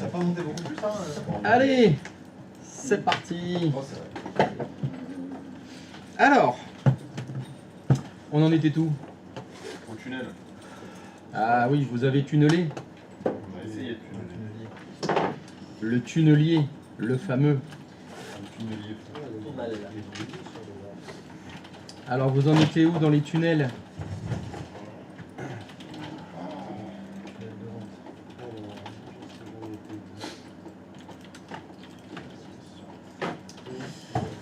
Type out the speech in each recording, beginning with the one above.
n'a pas monté beaucoup plus, hein. Allez, c'est parti. Oh, c'est vrai. Alors, on en était tout. Au tunnel. Ah oui, vous avez tunnelé. On va essayer de tunnelier. Le tunnelier, le fameux. Alors, vous en étiez où dans les tunnels?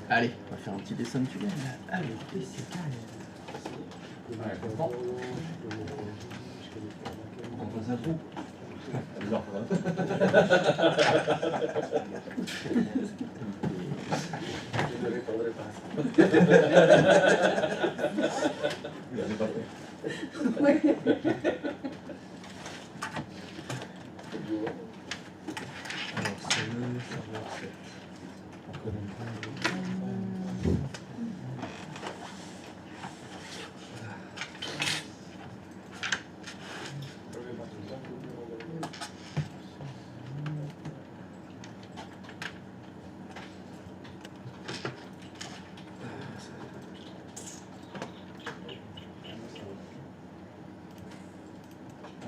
Allez, on va faire un petit dessin de tunnel. Allez, PCK. Ouais, comprends. On passe un trou. Alors, c'est le serveur 7.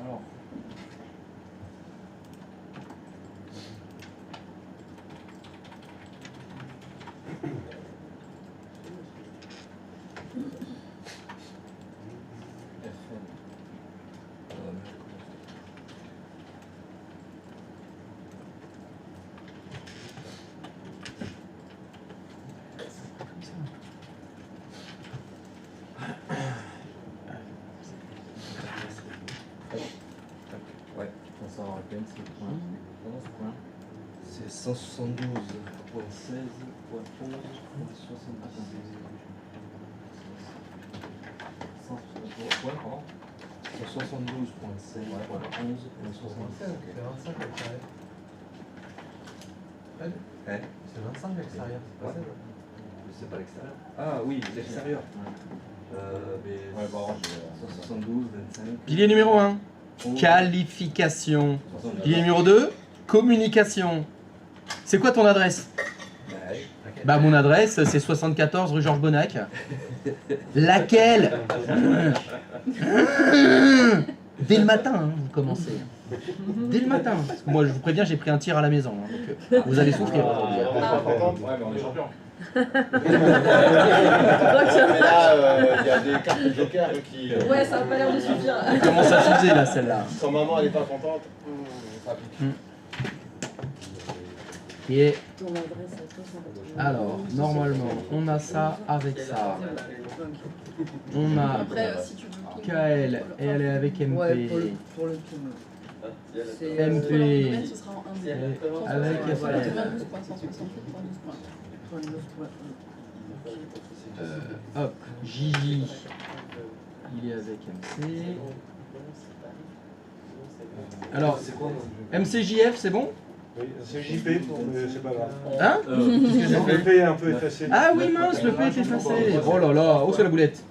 Alors. Ouais, ça en rappelle, c'est le point. C'est 172,16.11.75. C'est 25 à l'extérieur. Hein? C'est 25 à l'extérieur. Ouais. C'est pas l'extérieur. Ah oui, l'extérieur. Ouais, bah, 172, 25. Pilier numéro 1, qualification. Pilier numéro 2, communication. C'est quoi ton adresse? Bah mon adresse, c'est 74 rue Georges Bonnac. Laquelle? Dès le matin, hein, vous commencez. Dès le matin. Parce que moi, je vous préviens, j'ai pris un tir à la maison. Hein, donc, vous allez souffrir aujourd'hui. Ouais, mais on est champion. Mais là, il y a des cartes de joker qui. Ouais, ça n'a pas l'air de suffire. Elle commence à fuser là, celle-là. Quand maman elle est pas contente, ça pique. Et Ton adresse à toi, ça va. alors, normalement, on a ça avec ça. On a Après, si tu veux. KL et elle est avec MP. Ouais, pour le tunnel. C'est MP. ce sera en 1D. Avec Voilà, FL. 92.168.12 points. Hop, Gigi. Il est avec MC. Alors, MCJF, c'est bon? Oui, c'est JP, mais c'est pas grave. Hein? Qu'est-ce que j'ai fait? Le P est un peu effacé. Ah oui, mince, le P est effacé. Oh là là, où c'est la boulette?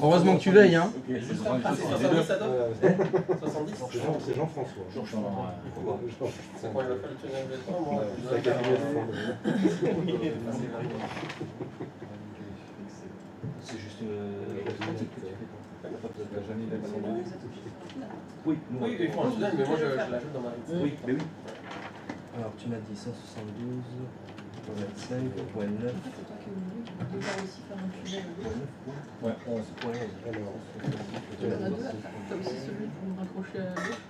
Heureusement que tu veilles, hein. C'est 70 ça donne 70 C'est Jean-François. C'est quoi, il va faire le tunnel de moi C'est un cabinet de fond. C'est juste oui, Oui, ils font un tunnel, mais moi je l'ajoute dans ma liste. oui, mais oui. Alors tu m'as dit 172, 25, point 9. C'est toi qui es obligé, tu peux devoir aussi faire un tunnel. Ouais, 11. Il y en a deux. T'as aussi celui pour me raccrocher à l'autre.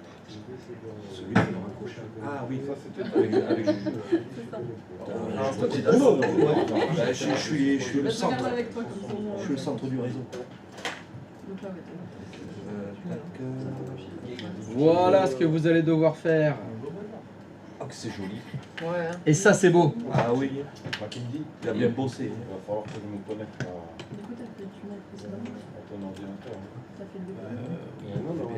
Celui qui me raccroche. Ah oui, Ça c'était avec Juju. C'est ça. Je suis le Je centre. regarde avec toi comme ça. Je suis le centre du réseau. Donc là, ouais, Voilà ce que vous allez devoir faire. Ah, que c'est joli. Ouais. Et ça, c'est beau. Ah oui, Moi qui me dit, il a bien bossé. il va falloir que je me connecte à Du coup, t'as fait le tunnel précédemment. ton ordinateur. T'as fait le Non, non,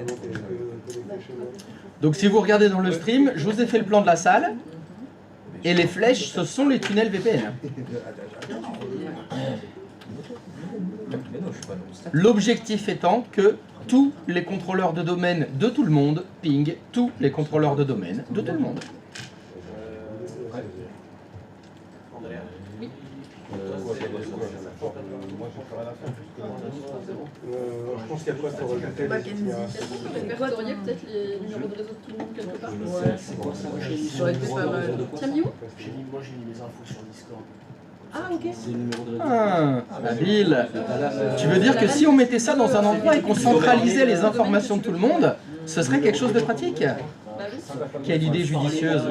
Donc si vous regardez dans le stream, je vous ai fait le plan de la salle. Et les flèches, ce sont les tunnels VPN. Mais non, je suis pas un obstacle. L'objectif étant que tous les contrôleurs de domaine de tout le monde ping tous les contrôleurs de domaine de tout le monde. Andrea. Oui. Toi, c'est quoi, Moi, j'ai plus rien à faire. Zéro. Je pense qu'il y a quoi sur le côté Est-ce qu'on peut répertorier peut-être les numéros de réseau de tout le monde quelque part? Ouais, c'est quoi ça? Ça aurait été pas mal. Tiens, Mio? Moi j'ai mis les infos sur Discord. Ah, ok. C'est le numéro de réseau. Ah, habile. Tu veux dire que si on mettait ça dans un endroit et qu'on centralisait les informations de tout le monde, ce serait quelque chose de pratique? Bah oui. Quelle idée judicieuse.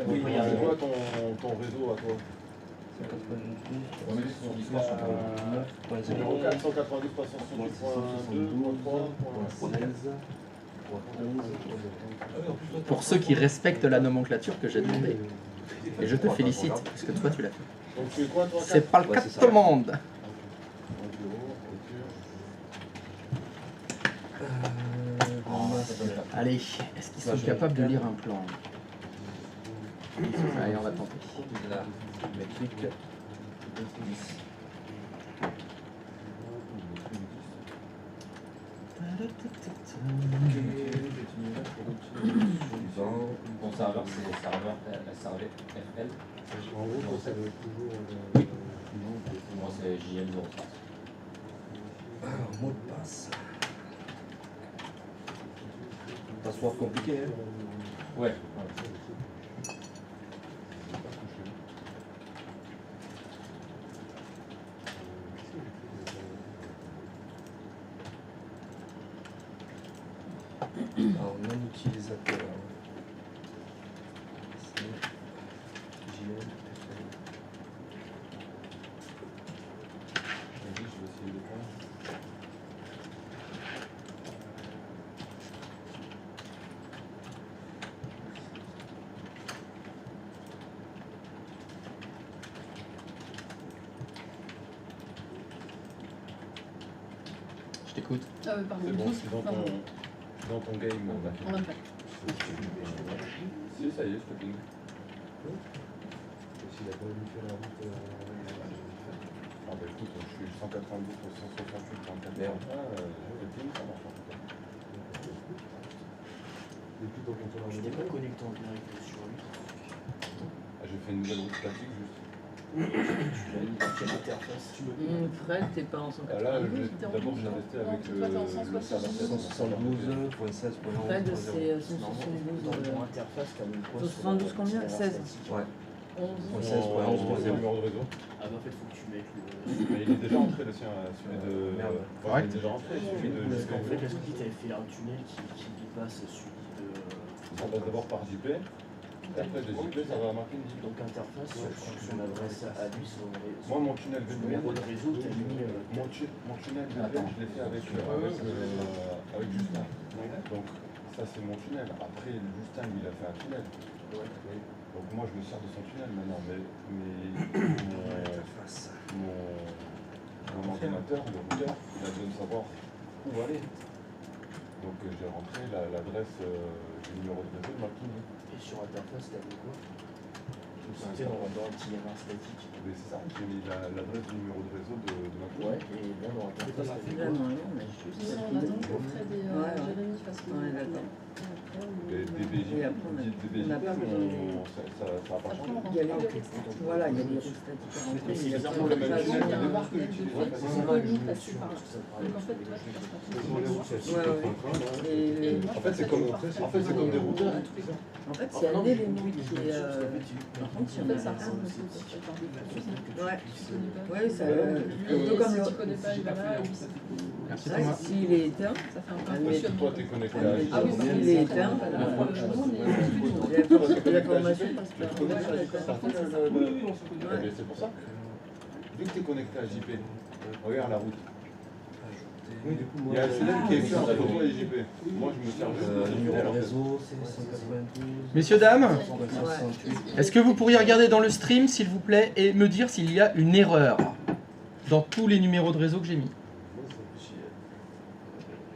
Oui, c'est quoi ton réseau à toi? On met sur Discord sur le. Numéro 492 368.2.3.16. Pour ceux qui respectent la nomenclature que j'ai demandé. Et je te félicite, parce que toi tu l'as fait. Donc tu es quoi toi? C'est pas le cas de tout le monde. Allez, est-ce qu'ils sont capables de lire un plan? Allez, on va tenter. Là, métrique. 10. Mon serveur, c'est le serveur SRV FL. En gros, ça veut toujours. Moi, c'est JM03. Alors, mot de passe. Password compliqué, hein? Ouais. Alors, non utilisateur. C'est JM. Vas-y, je vais essayer de prendre. Je t'écoute. Ah, pardon. C'est bon, c'est dans Pardon. ton game. On va le faire. Si, ça y est, je te ping. S'il a pas voulu faire la route. Ah bah écoute, je suis 192 pour 168.4. Merde. Le ping, ça marche en tout cas. Depuis ton contrôleur Je de n'ai pas domaine. connecté en direct sur lui. J'ai fait une nouvelle route statique juste. Tu l'as mis dans quelle interface tu me Fred, t'es pas en 192. Là, t'es en d'abord, j'ai resté avec toi, t'es en le serveur 172.16.11. Fred, c'est dans 172. mon interface, t'as mis quoi 172 combien 16. Ouais. 11. 16.11. le numéro de réseau. Ah bah en fait faut que tu mettes le... Mais il est déjà entré le sien, celui de. Merde. Ouais, il est déjà entré, celui de Parce qu'en fait, JP. est-ce que tu avais fait un tunnel qui dépasse celui de... Ça passe d'abord par JP. Et après de JP, ça va marquer une JP. Donc interface, son adresse à lui, son Moi, mon tunnel VPN, numéro de réseau, t'as mis... mon tunnel VPN, je l'ai fait avec Justin. Donc, ça, c'est mon tunnel. Après, Justin, lui, il a fait un tunnel. Donc, moi, je me sers de son tunnel maintenant. Mais mon ordinateur, le routeur, il a besoin de savoir où aller. Donc, j'ai rentré l'adresse du numéro de réseau de ma clinique. Et sur interface, t'as mis quoi? C'était dans un petit lien statique. Mais c'est ça, j'ai mis l'adresse du numéro de réseau de ma Ouais, clinique. et bien dans interface, t'as mis Là, quoi? non, on a juste. Non, on attend que Fred et Jérémy fassent le. Ouais, d'accord. Les DBJ, Et après, on n'a pas besoin de... ça va pas changer. Il y a les... Voilà, il y a les routes statiques à rentrer, mais il y a C'est pas le même de tunnel phase. de départ que j'utilise. C'est connu, passer par là. Donc en fait, toi, tu passes par Et En fait, c'est comme des routeurs. en fait, c'est un élément qui est... Par contre, si on a ça ça... ressemble aussi, tu parles de quelque chose. Ouais, Tu connais pas. ouais, ça... Et Un peu comme si le... tu connais pas, il va là, et puis c'est Merci Ouais, Thomas. s'il est éteint, ça fait un peu Ah, un mais peu Toi, t'es connecté à Ah oui, JP. s'il est éteint, l'information passe par... C'est pour ça. Vu que tu es connecté à JP, regarde la route. Il y a un tunnel qui est fait entre toi et JP. Moi, je me sers de Numéro de réseau, c'est 192. Messieurs, dames, 168. est-ce que vous pourriez regarder dans le stream, s'il vous plaît, et me dire s'il y a une erreur dans tous les numéros de réseau que j'ai mis?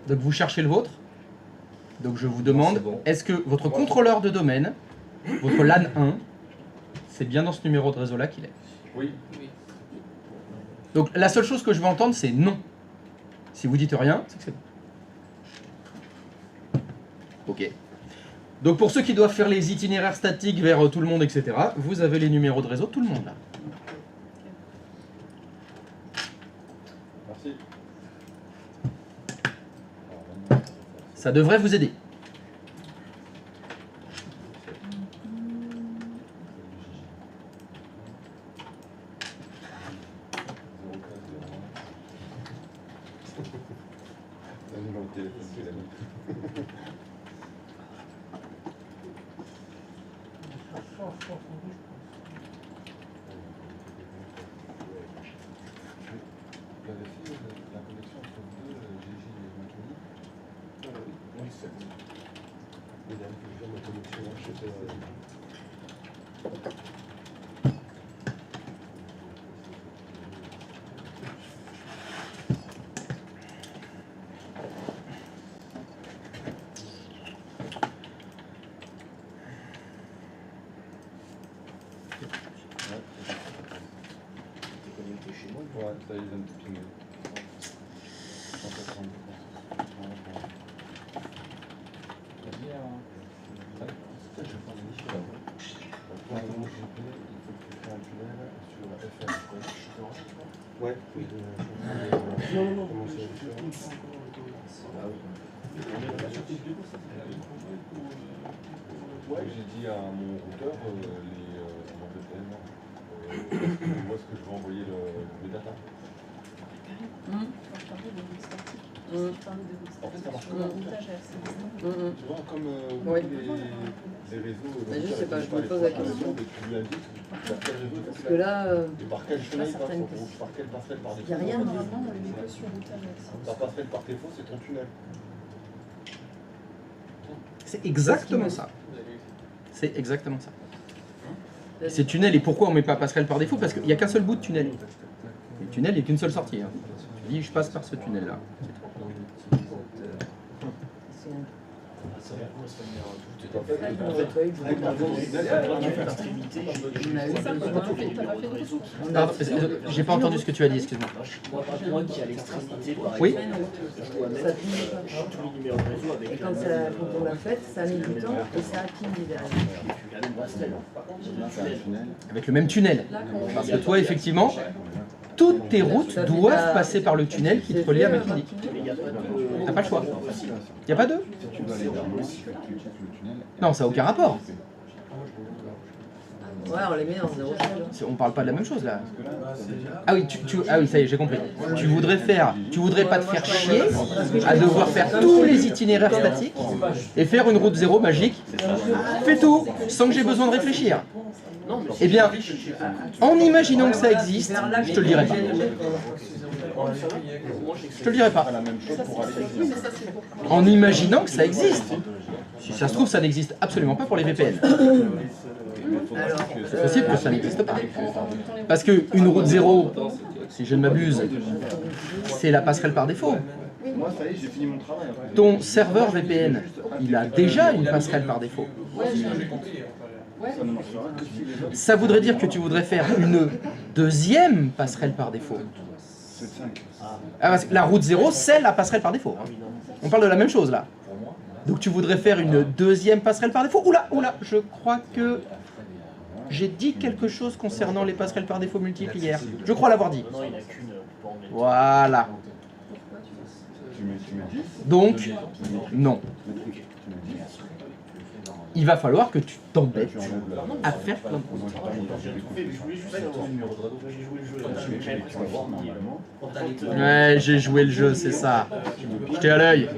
Donc vous cherchez le vôtre. Donc je vous demande, c'est bon. est-ce que votre contrôleur de domaine, votre LAN 1, c'est bien dans ce numéro de réseau-là qu'il est? Oui. Donc la seule chose que je veux entendre, c'est non. Si vous dites rien, c'est que c'est bon. Ok. Donc pour ceux qui doivent faire les itinéraires statiques vers tout le monde, etc., vous avez les numéros de réseau, tout le monde là. Merci. Ça devrait vous aider. La connexion entre deux, Gigi et Makini. Oui, c'est bon. Il a fait ma connexion, je sais pas. Ouais, ça ils aiment tout pinguer. 180. Ouais, oui. Non. Ouais, j'ai dit à mon routeur, mon VPN, où est-ce que je vais envoyer les data. En fait, ça marche comme un routage. Tu vois, comme Oui. les réseaux. Mais je sais pas, je me pose la question. Tu lui indiques par quel réseau. Parce que là, Et par quel chemin il passe, certaines par quelle passerelle par défaut. il n'y a rien. Normalement, on est que sur routage. Ta passerelle par défaut, c'est ton tunnel. C'est exactement ça. C'est exactement ça. C'est tunnel, et pourquoi on ne met pas passerelle par défaut? Parce qu'il n'y a qu'un seul bout de tunnel. Le tunnel n'est qu'une seule sortie. Hein. Tu dis, je passe par ce tunnel-là. On J'ai pas entendu ce que tu as dit, excuse-moi. Moi qui à l'extrémité, par Oui. exemple, je dois mettre tous les numéros de réseau avec Et quand on l'a fait, ça a mis du temps et ça a fini derrière. tu regardes une passerelle. Avec le même tunnel. Parce que toi, effectivement, toutes tes routes doivent passer par le tunnel qui te relie à Makini. T'as pas le choix. Il n'y a pas deux? Non, ça n'a aucun rapport. Ouais, on les met en 0. On parle pas de la même chose là. Ah oui, ah oui, ça y est, j'ai compris. Tu voudrais pas te faire chier à devoir faire tous les itinéraires statiques et faire une route zéro magique. Fais tout, sans que j'ai besoin de réfléchir. Eh bien, en imaginant que ça existe, je te le dirai pas. Je te le dirai pas. En imaginant que ça existe. Si ça se trouve, ça n'existe absolument pas pour les VPN. C'est possible que ça n'existe pas. Parce qu'une route zéro, si je ne m'abuse, c'est la passerelle par défaut. Moi, ça y est, j'ai fini mon travail. Ton serveur VPN, il a déjà une passerelle par défaut. Ça voudrait dire que tu voudrais faire une deuxième passerelle par défaut. Ah, parce que la route 0, c'est la passerelle par défaut. Hein. On parle de la même chose là. Donc tu voudrais faire une deuxième passerelle par défaut. Oula, je crois que j'ai dit quelque chose concernant les passerelles par défaut multiples hier. Je crois l'avoir dit. Voilà. Donc, non. Il va falloir que tu t'embêtes à faire plein de choses. Ouais, j'ai joué le jeu, c'est ça. J'étais à l'œil.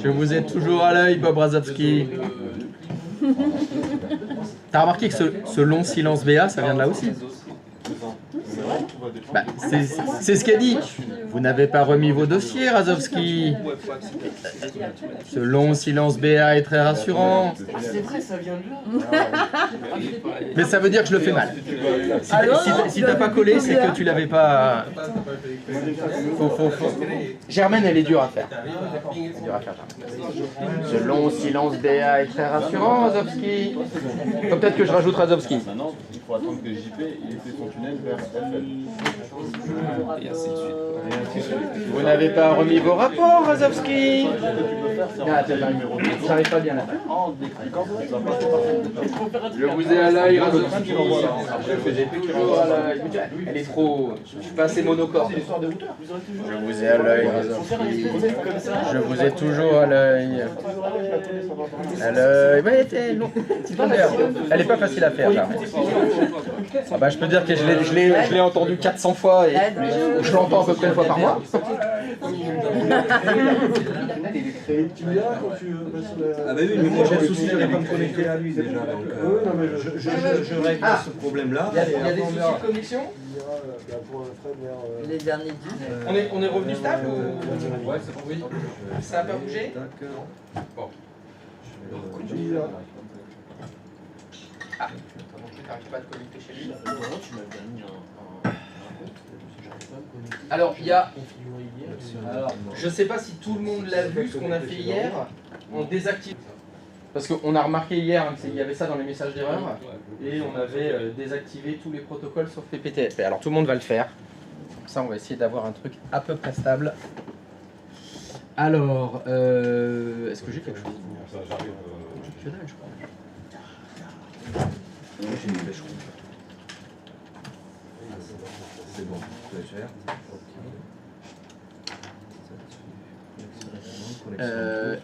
Je vous ai toujours à l'œil, Bob Razowski. T'as remarqué que ce long silence VA, ça vient de là aussi. Bah, c'est ce qu'elle dit. Vous n'avez pas remis vos dossiers, Razovski. Ce long silence BA est très rassurant. C'est vrai, ça vient de là. Mais ça veut dire que je le fais mal. Si t'as pas collé, c'est que tu l'avais pas... Germaine, elle est dure à faire. Ce long silence BA est très rassurant, Razovski. Peut-être que je rajoute Razovski. Maintenant, il faut attendre que JP il fait son tunnel vers FL. Et ainsi de suite. Vous n'avez pas remis vos rapports, Razovski. J'arrive pas bien à faire. Je vous ai à l'œil, Razovski. Je vous ai toujours à l'œil. Elle est trop... Je suis pas assez monocorde. Je vous ai à l'œil, Razovski. Je vous ai toujours à l'œil. À l'œil. Ouais, elle est pas facile à faire, là. Ah bah, je peux dire que je l'ai entendu 400 fois et je l'entends à peu près une fois par mois. Tu me diras quand tu veux. Ah bah oui, mais moi j'ai le souci d'aller pas me connecter à lui déjà, donc je règle ce problème-là. Il y a des soucis de connexion. Les derniers tunnels. On est revenu stable ou... Ouais, c'est bon, oui. Ça a pas bougé? Bon. Ah, t'arrives pas à te connecter chez lui? Alors, il y a... Alors, je sais pas si tout le monde l'a vu, ce qu'on a fait hier. On désactive... Parce qu'on a remarqué hier qu'il y avait ça dans les messages d'erreur. Et on avait désactivé tous les protocoles sauf PPTP. Alors, tout le monde va le faire. Comme ça, on va essayer d'avoir un truc à peu près stable. Alors, est-ce que j'ai quelque chose? Ça, j'arrive. Que dalle, je crois. J'ai une flèche rouge. C'est bon, flèche verte.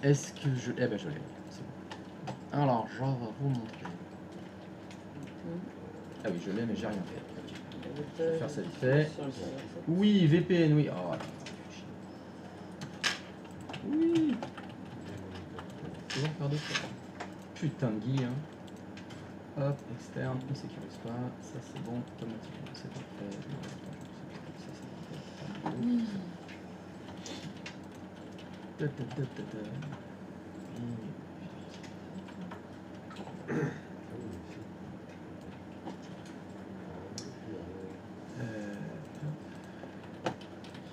Est-ce que je... Eh ben je l'ai. C'est bon. Alors, je vais vous montrer. Ah oui, je l'ai, mais j'ai rien fait. Je vais faire ça vite fait. Oui, VPN, oui. Oh, attends. Oui. Toujours faire d'autres choses. Putain de Guy, hein. Hop, externe, on sécurise pas. Ça c'est bon, automatiquement, c'est parfait.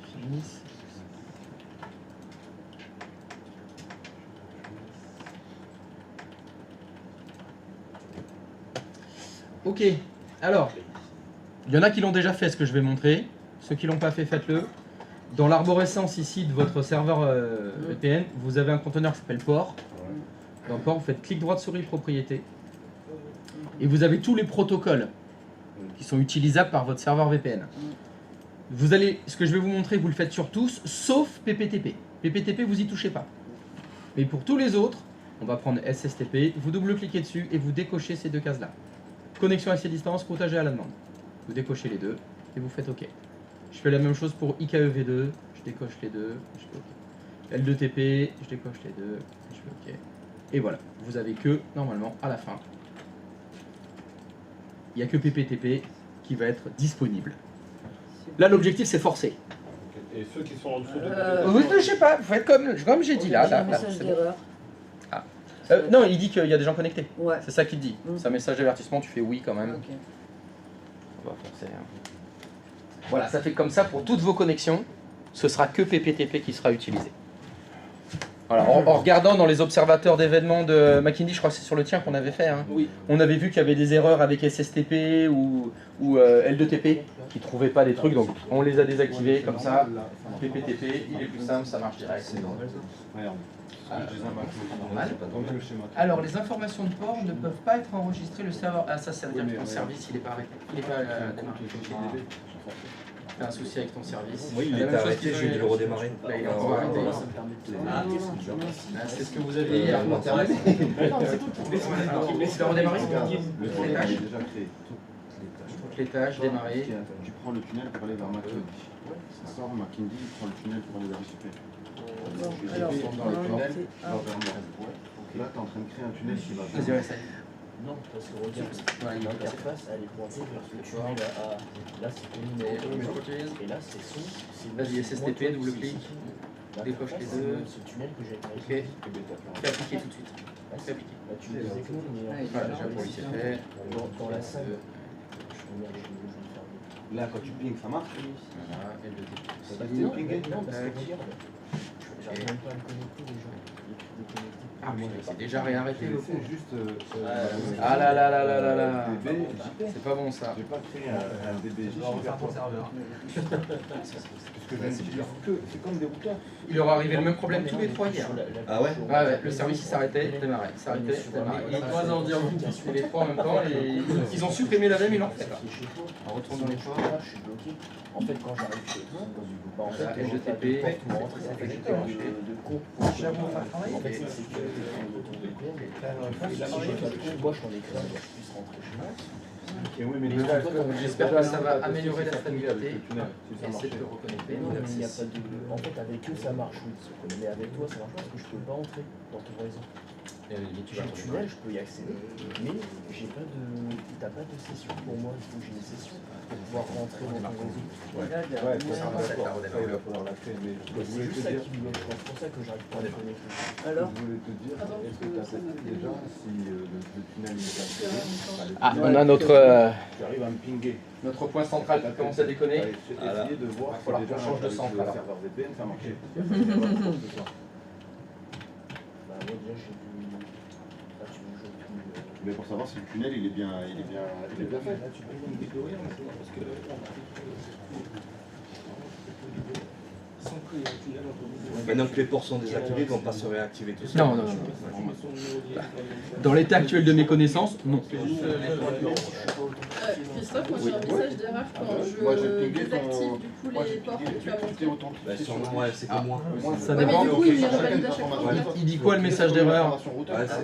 Finisse. Ok, alors, il y en a qui l'ont déjà fait ce que je vais montrer. Ceux qui l'ont pas fait, faites-le. Dans l'arborescence ici de votre serveur VPN, vous avez un conteneur qui s'appelle port. Dans port, vous faites clic droit de souris propriété. Et vous avez tous les protocoles qui sont utilisables par votre serveur VPN. Vous allez, ce que je vais vous montrer, vous le faites sur tous, sauf PPTP. PPTP, vous y touchez pas. Mais pour tous les autres, on va prendre SSTP, vous double-cliquez dessus et vous décochez ces deux cases-là. Connexion accès distance, routage à la demande. Vous décochez les deux et vous faites OK. Je fais la même chose pour IKEV2, je décoche les deux, je fais OK. L2TP, je décoche les deux, je fais OK. Et voilà, vous avez que, normalement, à la fin, il n'y a que PPTP qui va être disponible. Là, l'objectif, c'est forcer. Et ceux qui sont en dessous de... Oui, je sais pas, vous faites comme j'ai dit là. J'ai un message c'est bon. d'erreur. Non, il dit qu'il y a des gens connectés. Ouais. C'est ça qu'il dit. C'est un message d'avertissement, tu fais oui quand même. Ok. On va forcer. Voilà, ça fait comme ça pour toutes vos connexions. Ce sera que PPTP qui sera utilisé. Voilà, en regardant dans les observateurs d'événements de McKinsey, je crois que c'est sur le tien qu'on avait fait. Hein. Oui. On avait vu qu'il y avait des erreurs avec SSTP ou L2TP qui ne trouvaient pas des trucs, donc on les a désactivés comme ça. PPTP, il est plus simple, ça marche direct. C'est normal. Regarde. Normal. Alors, les informations de port ne peuvent pas être enregistrées. Le serveur. Ah, ça veut dire que ton service, il n'est pas arrêté. Il n'est pas démarré. T'as un souci avec ton service. Oui, il est arrêté, je vais le redémarrer. Là, il est encore arrêté. C'est ce que vous aviez hier pour Internet. Tu l'as redémarré toutes les tâches. Toutes les tâches, démarrer. Tu prends le tunnel pour aller vers McKinsey. Ça sort McKinsey, tu prends le tunnel pour aller vers ICP. Alors, Dans le tunnel, tu vas vers Là, tu es en train de créer un tunnel qui va Vas-y, ouais, ça y est. Non, parce que regarde, Voilà, il va passer. l'interface, elle est pointée vers ce tunnel à... Là, c'est ton numéro de maison. Et là, c'est son... Vas-y, SSTP, double clic. Décoche les deux. Ce tunnel que j'ai Ok. créé. Fais appliquer tout de suite. Fais appliquer. Là, tu me disais que non, mais... Voilà, déjà pour lui c'est fait. Dans la salle, je vais faire... Là, quand tu pings, ça marche. Voilà, et le début. Ça Non, pingé non, parce que regarde, j'arrive même pas à me connecter déjà. Déconnecté. Ah putain, c'est déjà réarrêté le C'est juste. Ah là là là là là là. DB, C'est pas bon ça. j'ai pas créé un DBJ. On va refaire ton serveur. C'est comme des routeurs. Il leur arrivé le même problème tous les trois hier. Ah ouais? Ouais, ouais, le service il s'arrêtait, il démarrait, il s'arrêtait, il démarrait. Ils trois en dire les trois en même temps et ils ont supprimé la même, ils l'ont refait pas. On retourne dans les ports. Là, je suis bloqué. En fait, quand j'arrive chez toi, bah, en fait, Voilà, on n'a pas LGTP, de porte pour rentrer, ça fait c'est de compte pour en fait, c'est sécurité de ton VPN. Et là, si j'ai pas de compte, moi, je t'en ai créé un pour que je puisse rentrer chez moi. Et oui, mais J'espère que ça va améliorer la stabilité et essayer de te reconnecter. Mais non, mais il n'y a pas de... En fait, avec eux, ça marche, oui. Mais avec toi, ça marche pas parce que je peux pas entrer dans ton réseau. Et tu J'ai vas le tunnel, je peux y accéder, mais j'ai pas de... T'as pas de session pour moi, il faut que j'ai une session pour pouvoir rentrer dans ton réseau. Ouais, ça va d'accord. redémarrer. Ça, il va falloir la créer. Mais je C'est voulais juste te ça dire. qui me bloque, je pense. C'est pour ça que j'arrive pas à me connecter. Alors Je voulais te dire, Attends, est-ce que tu as testé déjà si le tunnel est activé? Ah, on a notre, Tu arrives à me pinguer. notre point central qui commence à déconner. J'ai essayé de voir Il va falloir si déjà qu'on change de avec centre, le alors. serveur VPN ça marchait. Bah, moi, déjà, j'ai vu... Là, tu me joues tout... Mais pour savoir si le tunnel il est bien fait. Là, tu peux me découvrir, parce que... Maintenant que les ports sont désactivés, ils ne vont pas se réactiver tout seuls. Non, non, non. Dans l'état actuel de mes connaissances, non. Christophe, moi j'ai un message d'erreur quand Moi, je j'ai pingé désactive ton- du coup Moi, les j'ai ports pingé que tu as tu t'es montré. authentifié Bah, sûrement, ouais, c'est comme moi. Ça Ouais, mais dépend. du coup, il les revalide à chaque fois. Il dit quoi le message d'erreur? Ouais,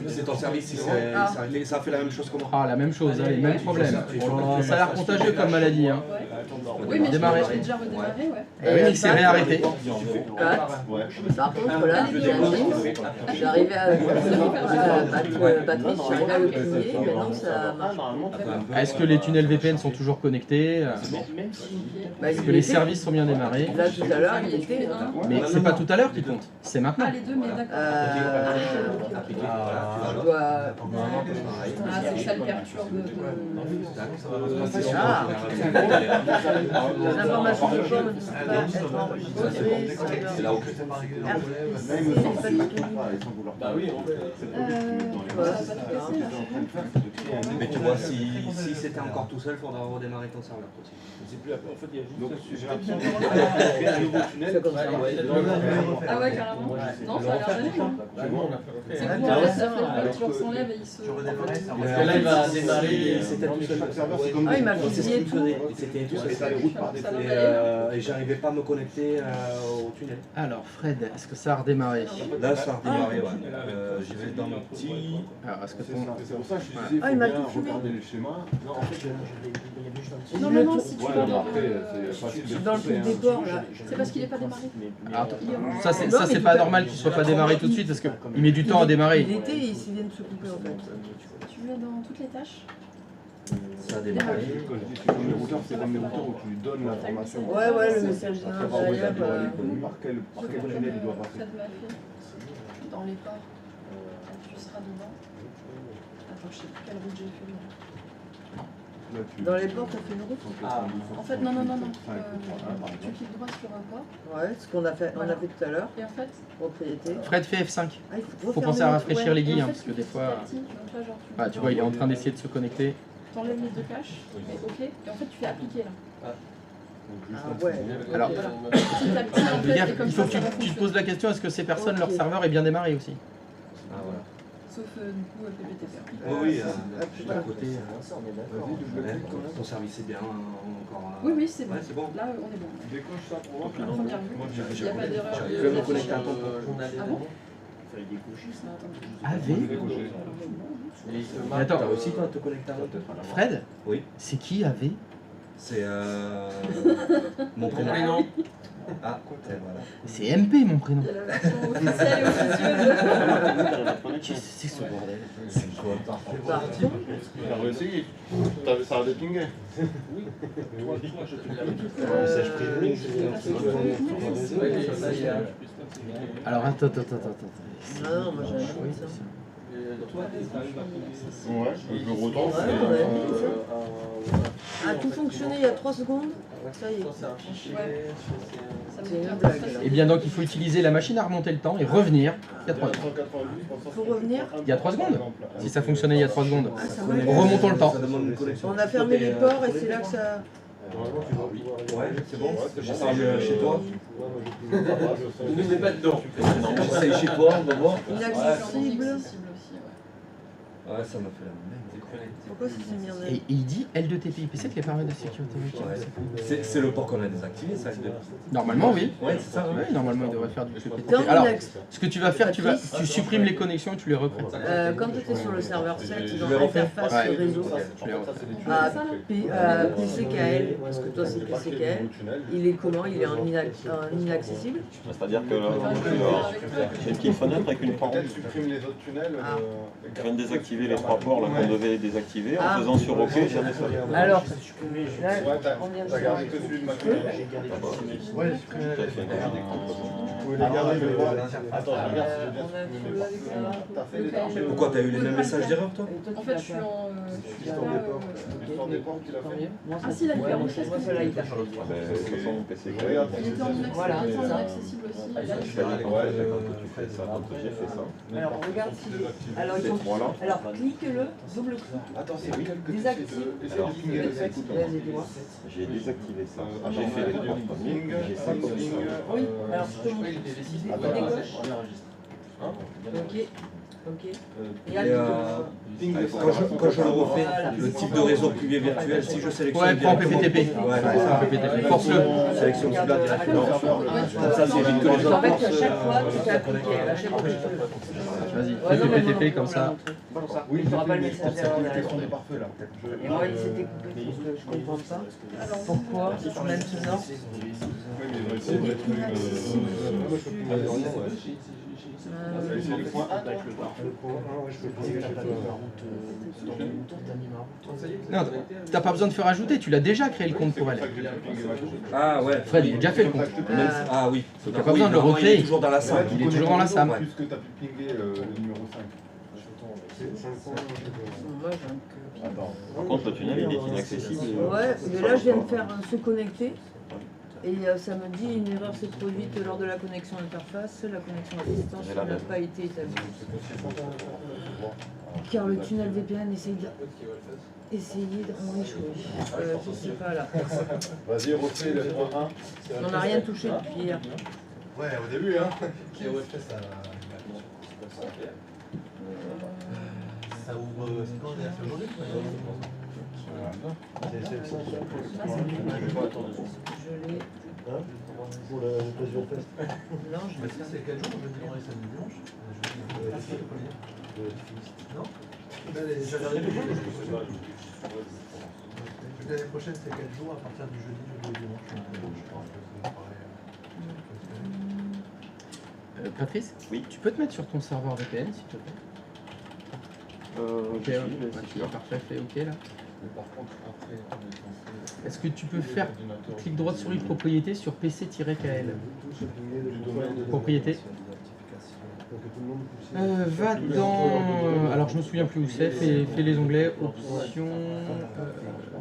c'est ton service, si Ah. ça a fait la même chose que moi. Ah, la même chose, allez, même problème. Oh là, ça a l'air contagieux comme maladie. Hein. Ouais. Oui, mais Démarrer. je l'ai déjà redémarré, ouais. Ah oui, mais il s'est réarrêté. Pat, Ouais. par contre, là, j'arrivais à Patrice, j'arrivais à le plier, maintenant ça marche. Est-ce que les tunnels VPN sont toujours connectés? Même si... Bah, Est-ce il que les était- services sont bien démarrés? Là, tout à l'heure, il était... Mais c'est pas tout à l'heure qui compte, c'est maintenant. Ah, les deux, mais d'accord. Je dois... Ah, c'est que ça le perturbe de... Ah, les informations de port ne sont pas être enregistrées. C'est là où Là, ils me sortent pas sans vouloir. Bah oui, Voilà. Ça va pas tout casser, là. Mais tu vois, si c'était encore tout seul, il faudra redémarrer ton serveur aussi. Donc j'ai l'impression de créer un nouveau tunnel. C'est comme ça. Ah ouais, carrément. Non, ça a l'air génial. Hein. C'est cool, en fait, ça fait le lecture s'enlève et il se... Parce que là, il va démarrer, c'était tout seul. Chaque serveur, c'est comme Ah, il m'a C'est ce fusillé qu'il tout. faisait. Et c'était tout Et t'as seul. les routes par défaut. Ça va Et, pas aller. et j'arrivais pas à me connecter au tunnel. Alors, Fred, est-ce que ça a redémarré? Là, ça a redémarré, ouais. J'y vais dans mon petit. Alors, est-ce que C'est ton... ça. C'est pour ça que je te disais, il Ah, faut il m'a bien tout fumé. regarder les schémas. Non, en fait, il y avait juste un petit... Non, non, non, si tu Ouais, veux... mais après, c'est facile de Dans le pousser, truc hein. des ports, là. C'est parce qu'il est pas démarré. Ah, attends. Il est- Ça, c'est pas normal qu'il soit pas démarré tout de suite parce qu'il met du temps à Il démarrer. était et il vient de se couper, en fait. Tu veux dans toutes les tâches? Ça a démarré. Quand je dis c'est comme les routeurs, c'est comme les routeurs où tu lui donnes l'information. Ouais, ouais, le message Pour savoir où il derrière. doit aller, par quel tunnel il doit passer. Fred m'a fait. Dans les ports, tu seras devant. Attends, je sais plus quelle route j'ai fait. mais- Là, tu- Dans les portes, t'as fait une route. En fait, non, non, non, non. Tu cliques droit sur un port Ouais, ce qu'on a fait, on a fait tout à l'heure. et en fait, Propriété. Fred fait F5. Ah, il Faut refermer penser à l'autre, rafraîchir ouais. les et guilles en hein, fait, parce que tu des fais fois. petit à petit. Donc là, genre, Ah, tu vois, il est en train d'essayer de se connecter. T'enlèves les deux caches, mais ok, et en fait tu fais appliquer là. Ah ouais. Alors, Petit à petit, en je veux fait, dire, et comme il faut ça, que ça va tu te fonctionner. poses la question est-ce que ces personnes, leur Ok. serveur est bien démarré aussi? Ah, voilà. Sauf du coup PPTP. Oui, oui, Ah, juste putain. à côté. Ça, on est d'accord. Ouais, ton service est bien encore. Oui, oui, c'est bon. Ouais, c'est bon. Là, on est bon. Décoche ça pour voir. La première vue. Moi, Il n'y a pas d'erreur. J'arrive de à me connecter à d'affichage. ton compte. Ah bon? Fallait décocher ça. Mais T'as attends, réussi toi à te connecter à ton compte? Fred, Oui. c'est qui avait? C'est mon prénom. Ah, voilà. C'est MP mon prénom. Il y a la version officielle et officieuse. Qu'est-ce que c'est ce bordel? C'est quoi? T'as réessayé. Ça a dépingé. Message privé, Alors attends. Ah non, moi j'ai un truc ça. Ouais, je le retrouve. Ah, tout fonctionnait il y a 3 secondes. Ça y est. Ça me C'est une dit blague. Et bien donc il faut utiliser la machine à remonter le temps et revenir il y a 3 secondes. Faut revenir. Il y a 3 secondes. Si ça fonctionnait il y a 3 secondes. Ah, ça marche. Remontons le temps. Ça demande une connexion. On a fermé les ports et c'est là que ça. Normalement, tu dois pouvoir aller. Ouais, c'est bon. c'est J'essaye chez toi. Ne mets pas dedans. J'essaye chez toi, on va voir. Inaccessible. Accessible aussi, ouais. Ouais, ça m'a fait la même. Pourquoi ça s'est mis en Et il dit L2TPIP, c'est que les paramètres de sécurité routière. Ouais. C'est le port qu'on a désactivé, ça. Normalement oui. Ouais, c'est ça. Oui, normalement il devrait faire du PPTP. Dans Alors, Linux. ce que tu vas faire, tu supprimes les connexions et tu les recrées. Quand tu étais sur le serveur 7, Je dans vais refaire. l'interface Ouais. réseau, Tu les refais. à PCKL, parce que toi c'est PCKL, il est comment? Il est en inaccessible? C'est-à-dire que j'ai une petite fenêtre avec une porte. Peut-être supprime les autres tunnels. Je viens de désactiver les 3 ports là qu'on devait désactiver. En faisant sur OK, j'ai redescendu. Alors, là, Ouais, t'as gardé que celui de ma tunnel. Ouais, vous pouvez les garder, mais voilà. Attends, je regarde si j'ai bien on a supprimé fait les avec parties. T'as fait les parties. Pourquoi t'as eu les mêmes messages d'erreur, toi? En fait, je suis en. L'histoire des portes qu'il a fait. Ah si, il a fait en fait. Moi, celle-là, il t'a fait. De toute façon, mon PC. Regarde, Il était en Voilà, inaccessible, c'est ça. inaccessible aussi. Je fais quand tu fais ça, donc j'ai fait ça. Alors, regarde si. Alors, Ces 3 là. alors clique-le, double-clic. Attends, c'est lequel que tu Désactive. essaie de pinguer le site. Vas-y, dis-moi. J'ai désactivé ça. J'ai fait les 3 premiers. J'ai 5 Oui, alors je te montre. Décoche. Ok. Ok. Et Et appuie. quand je le refais, le type de réseau privé virtuel, si je sélectionne Ouais, prends directement- PPTP. Ouais, PPTP. Force-le. sélection celui-là directement. Comme ça, c'est évite que les En autres fait, ports à se- chaque fois, tu fais appliquer. À chaque fois, tu fais. Vas-y, Ouais, fais non, mais PPTP non, comme on ça. l'a montré. Oui, Tu n'auras pas le mais message ça d'erreur fait derrière. des parfait là. Et moi, il s'était coupé, donc je comprends pas. Pourquoi maintenant Oui, mais ils vont essayer de mettre une. C'est le point 1. Le point 1, ouais, je peux le pinguer chez toi. Non, t'as pas besoin de faire ajouter, tu l'as déjà créé le compte pour elle. Ah ouais. Fred, il a déjà fait le compte. Ah oui. Donc, t'as pas besoin de le recréer. Il est toujours dans la salle. Il est toujours dans la SAM. Puisque tu as pu pinguer le numéro 5. C'est 5 points. Moi, j'ai un peu. Par contre, le tunnel il est inaccessible. Ouais, mais là, je viens de faire se connecter. Et ça me dit une erreur s'est produite lors de la connexion interface. La connexion à distance J'ai la n'a même. pas été établie. Car le tunnel VPN essaye de ont échoué. Je sais pas là. Vas-y, refais le point 1. On n'a rien touché depuis hier. Ouais, au début, hein. Ça ouvre. C'est quand d'ailleurs, c'est aujourd'hui? C'est Je l'ai. pour l'occasion test. Non, je l'ai fait. C'est quel jour? Jeudi, vendredi, samedi, dimanche? Non? L'année prochaine, c'est quel jour à partir du jeudi, jeudi et dimanche? Patrice, Oui. tu peux te mettre sur ton serveur VPN s'il te plaît? Ok, ouais, sûr. parfait, fais OK là. Mais par contre, après, on est censé. Est-ce que tu peux faire clic droit souris propriété sur PC-KL? Propriété. Va dans... Alors je me souviens plus où c'est, fais les onglets, options,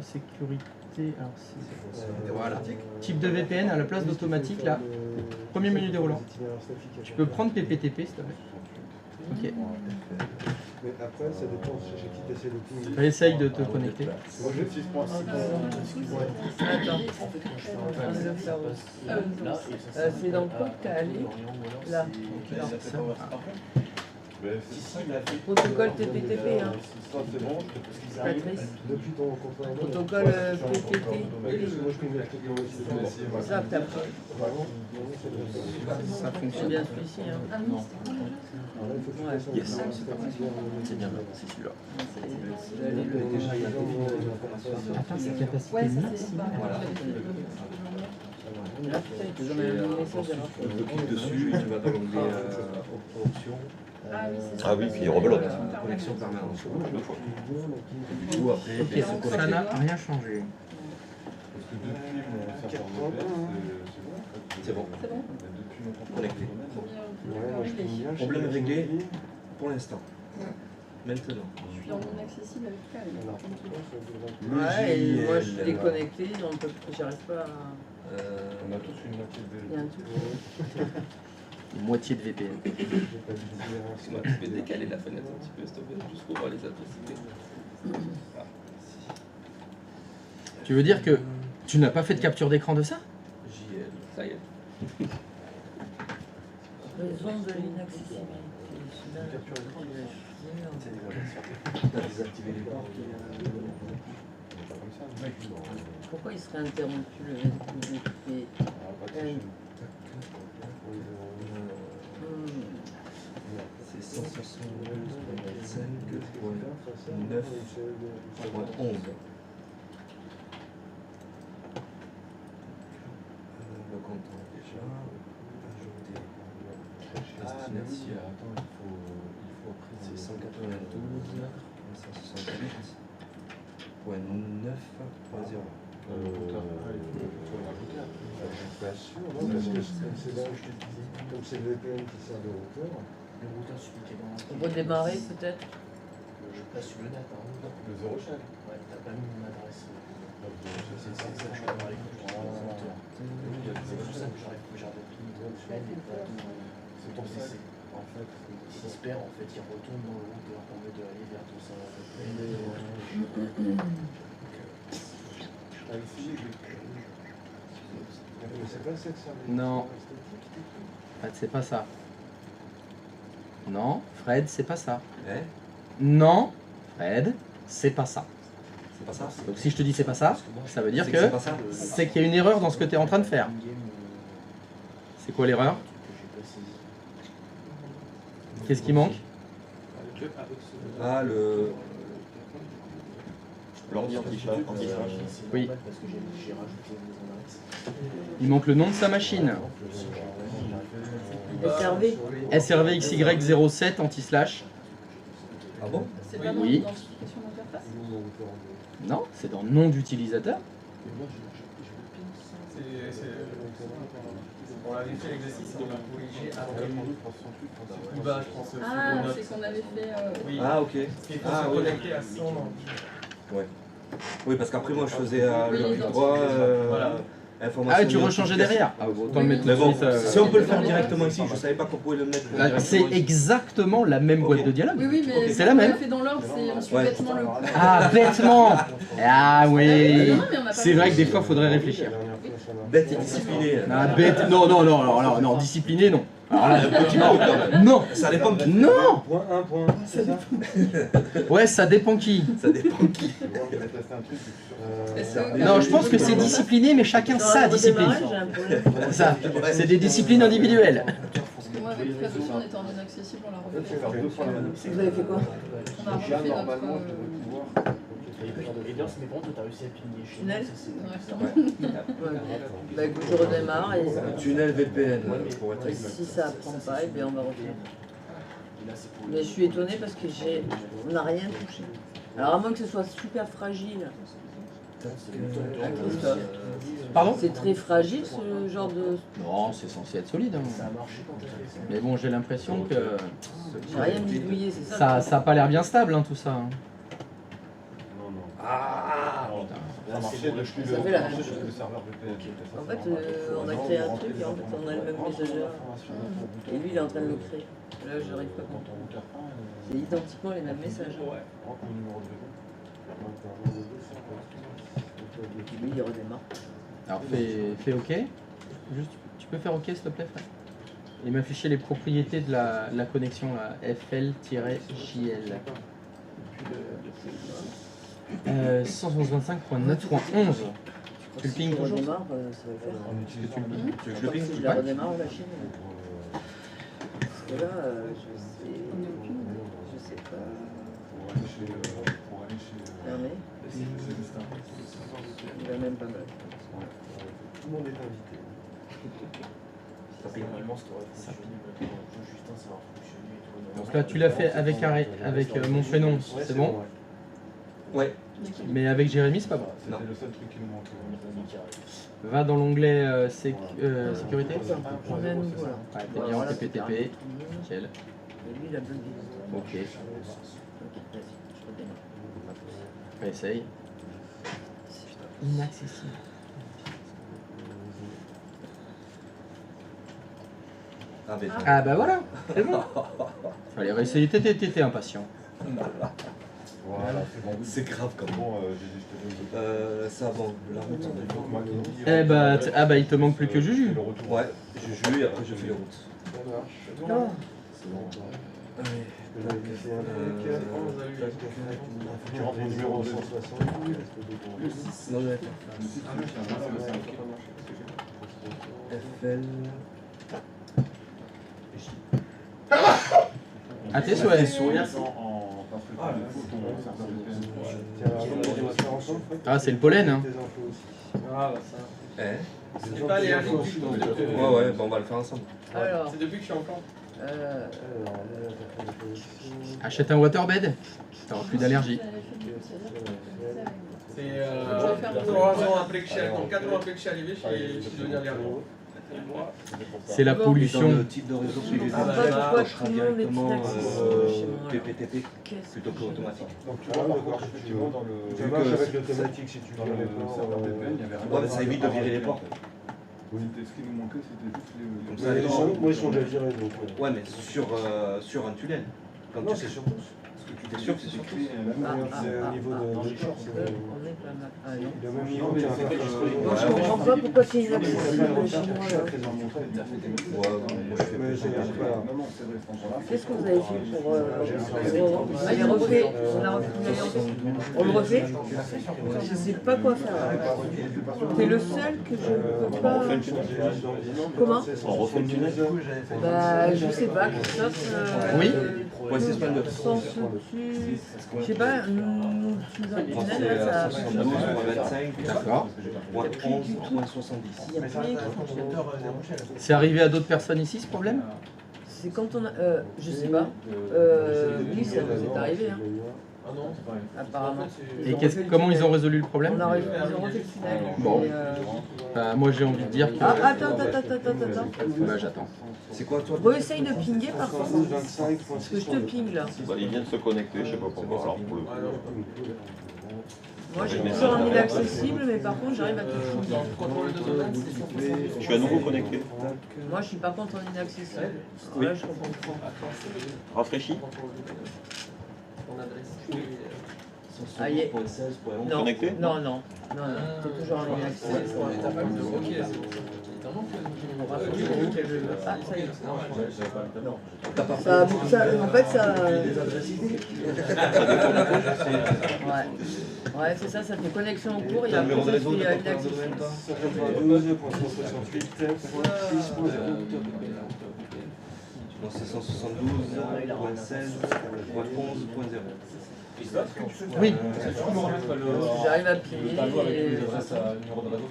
sécurité, alors voilà. Type de VPN à la place d'automatique là, premier menu déroulant. Tu peux prendre PPTP s'il te plaît. Ok. Mais après, ça dépend chez qui tu essaies de pinguer. Essaye de te connecter. Moi j'ai 6.6. Attends, je suis en train de le faire aussi. C'est dans quoi que t'as allé? Là. Protocole TPTP, hein. Ça c'est bon. Patrice. Depuis ton contrat. Protocole PPT. Moi, je pingue la techno aussi. C'est ça que t'as pris. Ça C'est fonctionne. bien celui-ci, hein. Ah non, c'était quoi déjà? Ouais. Yes, c'est bien, c'est celui-là. Déjà, il y a Atteint sa capacité Ouais, ça c'est maximale. pas. Voilà. Mais là, putain, ils te donnent un message d'erreur. Tu cliques dessus et tu vas dans l'onglet options. Ah oui, c'est Ah oui, puis il rebelote. Connexion permanente. Du coup, après, Ok, bien se ça connecter. n'a rien changé. Parce que depuis mon serveur VPS, C'est bon. C'est bon. Depuis mon compte Connecté. Problème réglé pour l'instant. Maintenant. Je suis en inaccessible avec Kyle. Ouais, et moi je suis déconnecté, j'arrive pas à. On a tous une moitié de Il y a un truc. Une moitié de VPN. Tu peux décaler la fenêtre un petit peu, s'il te plaît, juste pour voir les atrocités. Tu veux dire que tu n'as pas fait de capture d'écran de ça? JL, ça y est. Raison de l'inaccessibilité. T'as désactivé les ports. Pourquoi il serait interrompu le VP? C'est 172.5.9.11. Le compte déjà. Ajouter. Destination. C'est 192.168.9.0. Comme c'est le VPN qui sert de routeur. Le routeur, celui qui est dans On va démarrer peut-être. Je passe sur le net, hein. Le zéro chaîne. Ouais, t'as pas mis mon adresse. C'est ça que je peux parler quand je suis dans routeur. C'est pour ça que j'arrive que j'arrive tout le temps et pas tout. C'est pour ça que, en fait, S'il se perd, en fait, il retourne dans le routeur au lieu d'aller vers ton serveur. T'as essayé de. Mais c'est pas cette service. Non. Fred, c'est pas ça. Non, Fred, c'est pas ça. Hein? Non, Fred, c'est pas ça. C'est pas ça? Donc si je te dis c'est pas ça, ça veut dire C'est que c'est pas ça? c'est qu'il y a une erreur dans ce que tu es en train de faire. C'est quoi l'erreur? Qu'est-ce qui manque? Ah, le. L'ordi anti-crash. Oui. Parce que j'ai rajouté une adresse. Il manque le nom de sa machine. SRV. SRVXY07 anti-slash. Ah bon? C'est pas dans Oui. l'identification d'interface? Non, c'est dans nom d'utilisateur. On l'avait fait l'exercice, on l'a corrigé après. il va, je pense. Ah, c'est qu'on avait fait. Oui. Ah, ok. Parce qu'il faut Ah, se oui. connecter à son. Oui, parce qu'après, moi, je faisais Oui, le les droit, Voilà. information. Ah, tu rechangeais derrière. Ah, bon, autant le mettre tout Mais de bon, suite. si on peut le faire directement ici, je savais pas qu'on pouvait le mettre. Ah, c'est directement ici. exactement la même boîte Ok. de dialogue. Oui, oui, mais C'est la même. On l'a fait dans l'ordre, c'est on suit Ouais. bêtement le. Ah, bêtement. Ah oui. Non, mais on a pas C'est vrai que des fois, faudrait réfléchir. Bête et discipliné. Ah, bête. Non, non, non, alors, alors, non, discipliné, non. Alors là, non. Ça dépend de... Non. Point 1, point 1, c'est ça? Ouais, ça dépend qui. Ça dépend qui. Est-ce que- Non, je pense que c'est discipliné, mais chacun sa discipline. J'ai un problème. C'est ça. C'est des disciplines individuelles. Parce que moi, avec Fred aussi, on était en inaccessible, on l'a refait. Vous avez fait quoi? On a refait notre. Et bien, c'est mes bons, toi, t'as réussi à pigner chez Tunnel. nous. Ouais. Bah écoute, je redémarre et Tunnel VPN, pour être exact. si ça apprend pas, et bien on va refaire. Et là, c'est pour Mais je suis étonnée parce que on n'a rien touché. Alors à moins que ce soit super fragile. Pardon? C'est très fragile ce genre de. Non, c'est censé être solide. hein. Ça a marché quand t'as fait ça. Mais bon, j'ai l'impression que J'ai rien bidouillé, c'est ça. ça a pas l'air bien stable, hein, tout ça. hein. Ça marchait depuis Ça fait la même chose. le serveur VPN. En fait, on a créé un truc et en fait on a le même messageur. Et lui il est en train de le créer. Là j'arrive pas à comprendre. C'est identiquement les mêmes messages. Et puis lui il redémarre. Alors fais OK. Juste, tu peux faire OK s'il te plaît, frère. Et m'afficher les propriétés de la connexion, là, FL-JL. 125.9.11. Tu le ping Si je toujours? redémarre, ça va le faire. Est-ce que tu le ping? Tu veux que je le Si ping? je la redémarre, la Chine. Parce que là, je sais pas. Fermé. Il va même pas mal. Tout le monde est invité. Normalement, ça aurait fonctionné, maintenant, Justin, ça va fonctionner et tout. Donc là, tu l'as fait avec, mon prénom, c'est bon. Ouais. Mais avec Jérémy, c'est pas bon. C'était le seul truc qui nous manquait. Va dans l'onglet sécurité. On est à nouveau là. Ouais, t'es bien en TPTP. Nickel. Et lui, il a bugué. Ok. Ok, vas-y, je redémarre. Essaye. Inaccessible. Ah, mais Ah bah voilà, c'est bon. Fallait réessayer, t'étais impatient. Voilà, c'est bon. c'est grave comme Bon, Gigi, je te donne. ça, bon, la route. Donc, Mackie, Eh bah, il te manque plus que Juju. le retour. Ouais, je joue et après je fais les routes. Ça marche. Non. C'est bon. Je vais glisser un truc. Tu rentres au numéro 2. 172. Non, ouais. FL. À tes souhaits. Ah, c'est le pollen, hein. Ah, bah ça. Eh. C'est pas allergique du tout. Ouais, bon, on va le faire ensemble. Alors, C'est depuis que je suis en camp. Achète un waterbed. T'auras plus d'allergie. C'est 3 ans après que je suis arrivé, 4 ans après que je suis arrivé, je suis devenu allergique. C'est la Dans pollution. le type de réseau que j'ai Ah, fait, pourquoi je tout le monde est inaccessible chez moi, alors PPTP qu'est-ce plutôt que automatique. Donc, tu vois, par contre, effectivement, dans le. Ça marche avec l'automatique si tu Dans veux le les ports. serveur VPN, il y avait rien. Ouais, mais ça évite de virer les ports. Oui, ce qui nous manquait, c'était juste les. Comme Mais ça, les gens- moi, ils sont déjà virés donc. Ouais, mais sur un tunnel. Quand Non, tu c'est sur tous. T'es sûr que c'est sur tous? C'est au niveau de short. On est pas mal. Ah non. Le même niveau qu'un Moi, je comprends pas pourquoi c'est inaccessible chez moi là. Moi je fais Mais j'ai voilà. Non, non, c'est vrai, ce temps-là. Qu'est-ce que vous avez fait pour. Allez, refait. On a refait. On le refait. Je sais pas quoi faire. T'es le seul que je ne peux pas. Comment? On refait le tunnel. Bah, je sais pas, Christophe. Oui. Ouais, c'est Splendor. Sans dessus. Je sais pas, tu nous as dit Moi c'est là, ça a 72, moins 25, D'accord. moins 11, moins 70. Il y a rien qui fonctionne. C'est arrivé à d'autres personnes ici, ce problème? C'est quand on a. Je sais pas. Oui, ça nous est arrivé, hein, Ah non, c'est pas vrai. apparemment. Et comment ils ont résolu le problème? Ils ont refait le tunnel. Bon. Et, Moi j'ai envie de dire que... Ah, attends. Bah j'attends. C'est quoi toi? Re-essaye de pinguer par contre. 25, Parce que je te ping là. Bah, il vient de se connecter, je sais pas pourquoi. Alors, pour le coup. Moi j'ai toujours en inaccessible, mais par contre j'arrive à te pinguer. Je suis à nouveau connecté. Moi je suis par contre en inaccessible. Oui. Là je comprends. Rafraîchi. Ton adresse. Ah, y est. Non, Connecté? non, t'es toujours en inaccessible. T'as pas mis de ok. T'en manques Ah, ça y est. Non. En fait, ça. Ouais, c'est ça, ça fait connexion en cours et après ça fait inaccessible. 92.168.6.0. Non, c'est 172, moins 16, moins 11.0. Oui. J'arrive à plier.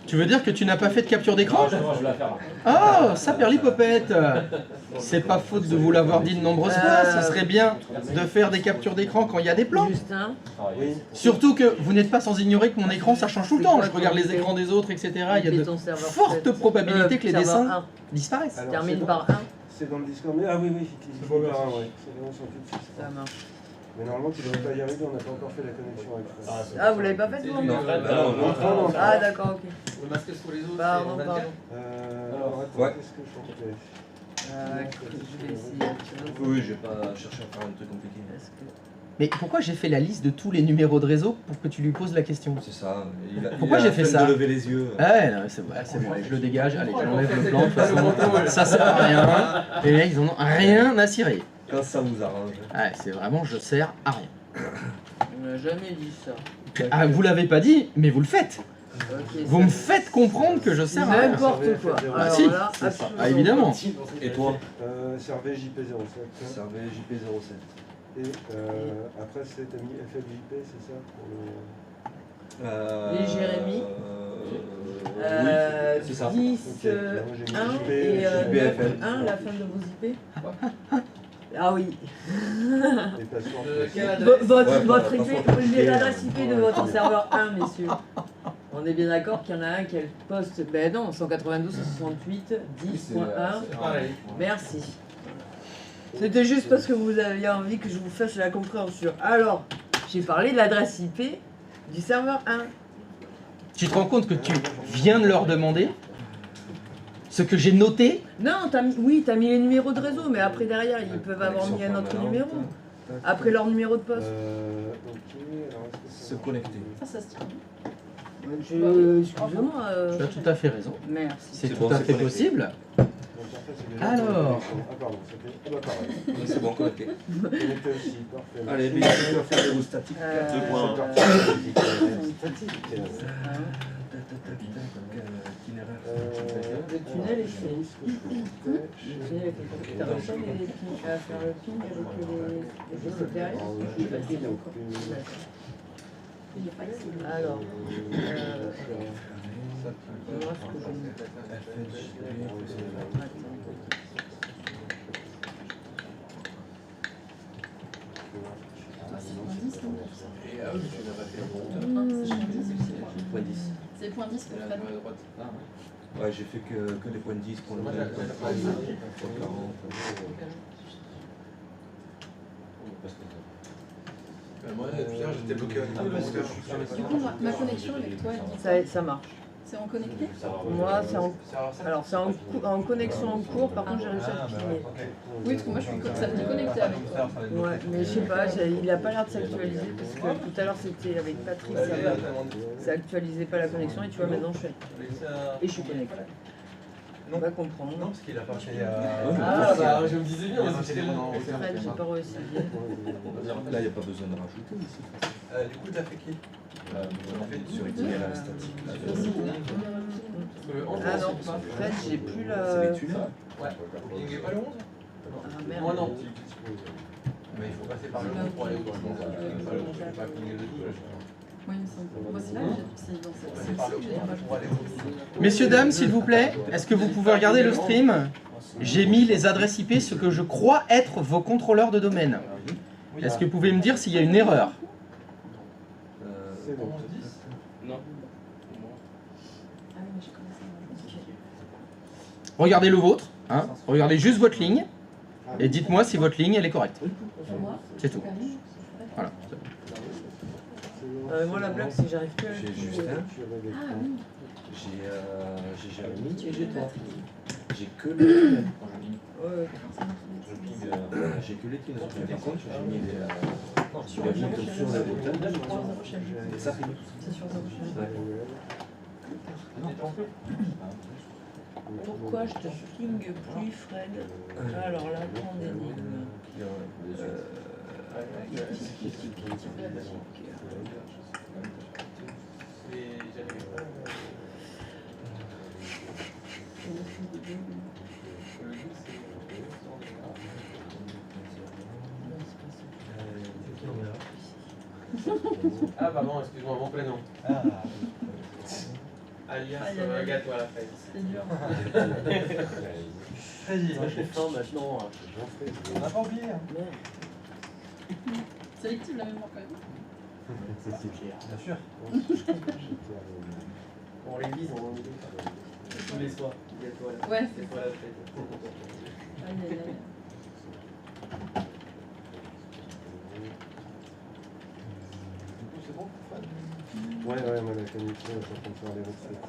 Tu veux dire que tu n'as pas fait de capture d'écran? Ah, ça perd l'hypopète. C'est pas faute de vous l'avoir dit de nombreuses fois, ce serait bien de faire des captures d'écran quand il y a des plans. Justin, Surtout que vous n'êtes pas sans ignorer que mon écran ça change tout le temps. Je regarde les écrans des autres, etc. Il y a de fortes probabilités que les dessins disparaissent. termine par 1. C'est dans le Discord. Mais ah oui, c'est bon, ouais. C'est bon, Ça marche. mais normalement, tu devrais pas y arriver, on n'a pas encore fait la connexion avec ça. Ah, vous l'avez pas fait vous? Non. Ah, d'accord, ok. Le masque sur les autres. Pardon, c'est pardon. Alors, attends, Ouais. qu'est-ce que je fais Je vais essayer autre chose. Oui, je vais pas chercher à faire un truc compliqué. Est-ce que- Mais pourquoi j'ai fait la liste de tous les numéros de réseau pour que tu lui poses la question? C'est ça. Pourquoi j'ai fait ça? de lever les yeux. Ouais, non, c'est bon, allez, je le dégage, allez, j'enlève le plan, de toute façon, ça sert à rien. Et là, ils en ont rien à cirer. Quand ça vous arrange. Ouais, c'est vraiment, je sers à rien. On n'a jamais dit ça. Ah, vous l'avez pas dit, mais vous le faites. Ok, Vous ça- me faites comprendre que je sers à rien. N'importe quoi. Ah, Alors si. là, C'est ça. Ah, évidemment. Et toi? Servez JP07. Servez JP07. Et après, t'as mis FFJP, c'est ça pour le... Et Jérémy c'est ça. 10, 1 et 9, BFL. 1, la fin de vos IP. Ah oui. Votre IP, l'adresse IP de votre serveur 1, messieurs. On est bien d'accord qu'il y en a un qui a le poste. Ben non, 192.68.10.1. Merci. C'était juste parce que vous aviez envie que je vous fasse la compréhension. Alors, j'ai parlé de l'adresse IP du serveur 1. Tu te rends compte que tu viens de leur demander ce que j'ai noté? Non, oui, t'as mis les numéros de réseau, mais après derrière, ils peuvent avoir mis un autre numéro. Après leur numéro de poste. Se connecter. Ça se tient. Excusez-moi. Tu as tout à fait raison. Merci. C'est tout à fait possible. Alors. C'est bon, connecté. Connecté aussi, parfait. Allez, mais tu vas faire des roues statiques. 2 points. Le tunnel est fait. Le tunnel est fait. T'as réussi à faire le ping avec les essais derrière? Alors, moi, ce que je C'est point 10 que je fais. Ouais, j'ai fait que des points de 10 pour le moment. Moi, j'étais bloqué avec Du coup, ma connexion avec toi, ça marche. c'est en connecté? Moi, c'est en connexion en cours, par contre, j'ai réussi à le piner. Oui, parce que moi, ça me dit connecté avec toi. Ouais, mais je sais pas, il a pas l'air de s'actualiser, parce que tout à l'heure, c'était avec Patrice, ça actualisait pas la connexion, et tu vois, maintenant, je suis et je suis connecté. On va comprendre. Non, parce qu'il a pas fait à... Ah, bah, je me disais bien, mais c'était mon... Fred, j'ai pas réussi bien. Là, il n'y a pas besoin de rajouter ici. Du coup, t'as fait qui? Sur itinéraire statique. Ah non, Fred, j'ai plus la... C'est les tunnels. Ouais. Il n'y a pas le 11? Ah merde. Moi non. Mais il faut passer par le 11 pour aller au tour. Je vais pas cligner le tout. Oui, il me semble. Moi, c'est là, c'est dans cette Par le que j'ai 11 pour aller au tour. Messieurs, dames, s'il vous plaît, est-ce que vous pouvez regarder le stream? J'ai mis les adresses IP, ce que je crois être vos contrôleurs de domaine. Est-ce que vous pouvez me dire s'il y a une erreur? C'est bon. Ah oui, mais j'ai commencé à Regardez le vôtre, hein. Regardez juste votre ligne, et dites-moi si votre ligne elle est correcte. C'est tout. Voilà. Moi, la blague, c'est que j'arrive plus à... J'ai Justin, Ah oui. j'ai Jérémy et j'ai toi. J'ai que le tunnel. Ouais. J'ai que les tunnels. Par contre, j'ai mis les moutons sur la bouteille. Et ça, C'est sur 0 Pourquoi je te ping plus, Fred? Alors là, grande énigme. Ah pardon, excuse-moi, mon prénom. Alias gâteau à la fête. C'est dur. Vas-y, j'ai faim maintenant. On n'a pas oublié. Sélective la mémoire quand même. Bien sûr. On révise, on oublie. Tous les soirs, gâteau à la fête. Ouais, c'est quoi la fête? Aïe, aïe, aïe. C'est bon, Fred? Ouais, moi la connexion, je suis en train de faire les recettes.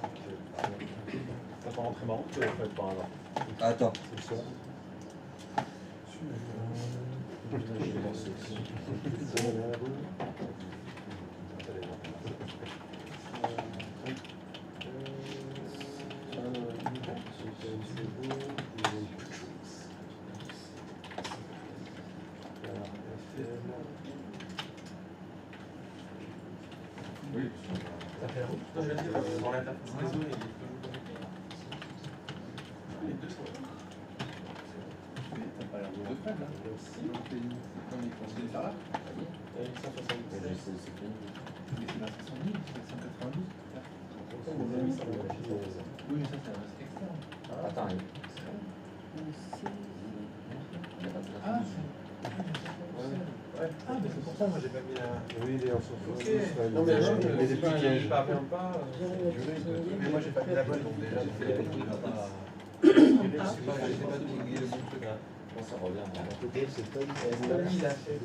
T'as pas rentré Maroc, en fait, par hasard. Attends. C'est ça. Oui. Ça fait la route? Non, je vais le dire, dans l'interface réseau, il est toujours... Les deux sont là. T'as pas l'air de Fred, là? Si. Non, mais ils font ce faire là. 170. C'est la 70, c'est 192. Oui, mais ça, c'est externe. Attends, Ah, mais c'est pour ça, moi j'ai pas mis la. Oui, il est en surface. Ok. Non, mais il y a des petits pièges. Pas. Mais moi j'ai pas mis la bonne, donc déjà j'ai fait les bons. J'étais pas doublé le bon truc. Bon, ça revient. C'est pas Samy, il a fait.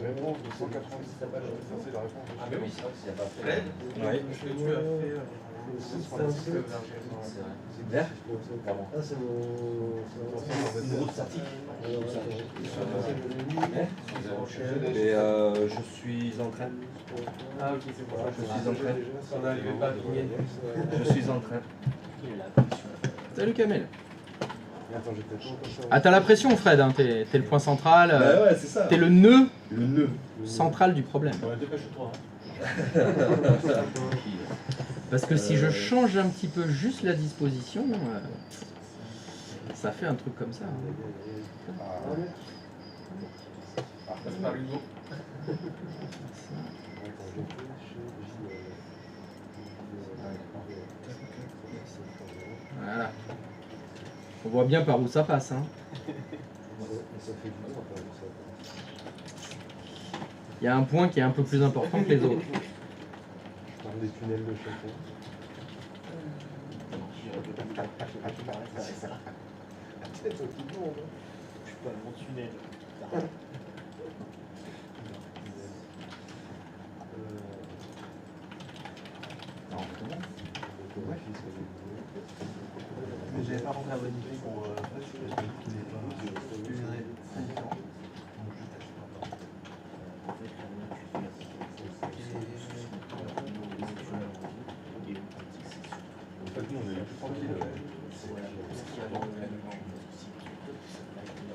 Réponse de 190, ça c'est la réponse. Ah, mais oui, c'est vrai S'il n'y a pas fait. Fred, Oui. ce que tu as fait. C'est C'est vrai. Vert. Pardon. Ah, c'est mon. Une route statique. Et Je suis en train. Ah, ok, c'est pour ça. Je suis en train. On n'arrivait pas à finir. Je suis en train. Salut Kamel. Attends, j'ai peut-être pas encore ça. Ah, t'as la pression, Fred, hein. T'es le point central. Bah ouais, c'est ça. T'es le nœud Le nœud. central du problème. Ouais, dépêche-toi. Parce que si je change un petit peu juste la disposition, ça fait un truc comme ça. Hein. Passe par Hugo. Voilà. On voit bien par où ça passe. Hein. Il y a un point qui est un peu plus important que les autres. Je parle des tunnels de chacun. La tête au tout le monde. Je suis pas mon tunnel. Mais j'avais pas rentré à bonne idée pour Fred, je pense qu'il est pas indifférent. En fait, nous, on est plus tranquille.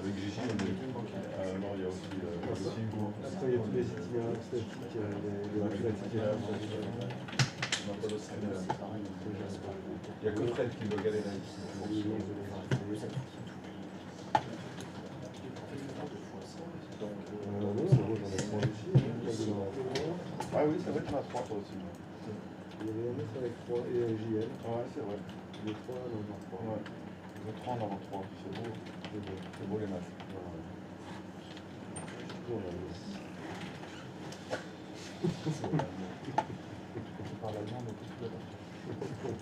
Avec Gigi, on est plus tranquille. Alors, il y a aussi Hugo. Après, il y a tous les itinéraires statiques, les routes statiques. Il n'y a que Fred qui doit galérer ici. Non, c'est bon, j'en ai trois aussi. Ah oui, ça va être ma 3 toi aussi. Il y avait un autre avec 3 et un JL. Ouais, c'est vrai. Les 3, non, non, 3. Ouais. Ils ont 3 en avant 3. C'est beau. C'est beau les matchs. Tu parles allemand, mais tout de suite.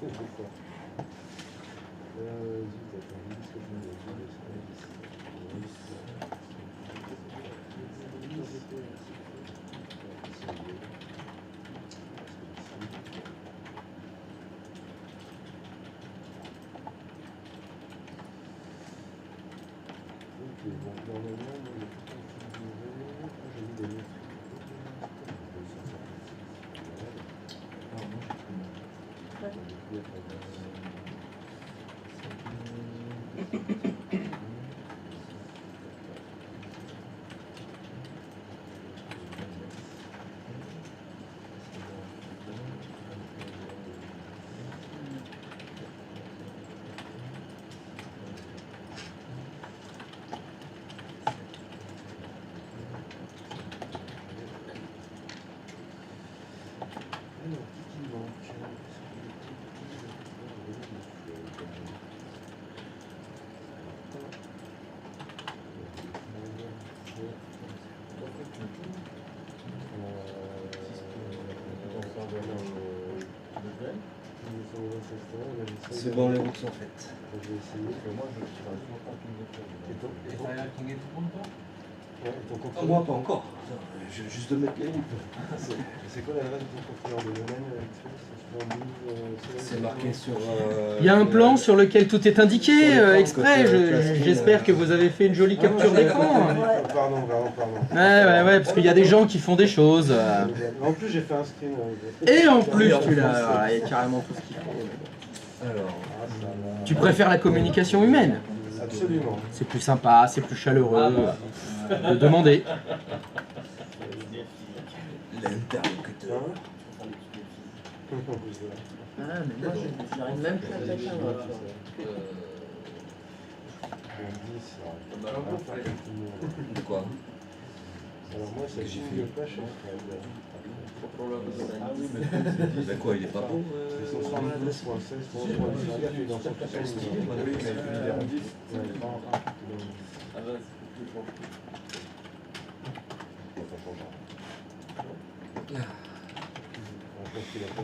C'est bon, les routes sont faites. Je vais essayer. Moi, je suis toujours pas plus de choses. Et t'as pingé tout le monde, toi? Ouais, ton Ah, contrôleur. moi, pas encore. Je vais juste de mettre les routes. C'est quoi l'adresse de ton contrôleur de domaine C'est marqué sur. Il y a un plan sur lequel tout est indiqué sur l'écran, exprès. côté, J'espère que vous avez fait une jolie capture d'écran. Pardon. Ouais, parce qu'il y a des gens qui font des choses. En plus, j'ai fait un screen. Et en plus, tu l'as. Voilà, il y a carrément tout ce qu'il faut. Alors. Tu préfères la communication humaine? Absolument. C'est plus sympa, c'est plus chaleureux de demander. L'interlocuteur. Ah, mais moi, j'arrive même plus à t'atteindre. De quoi? Alors moi, c'est Que j'ai signe fait. de pêche. Ben quoi, il est pas beau Ils sont 112.16 pour dans son tunnel. Oui, mais il est en 10. Ça change. Je pense qu'il a pas.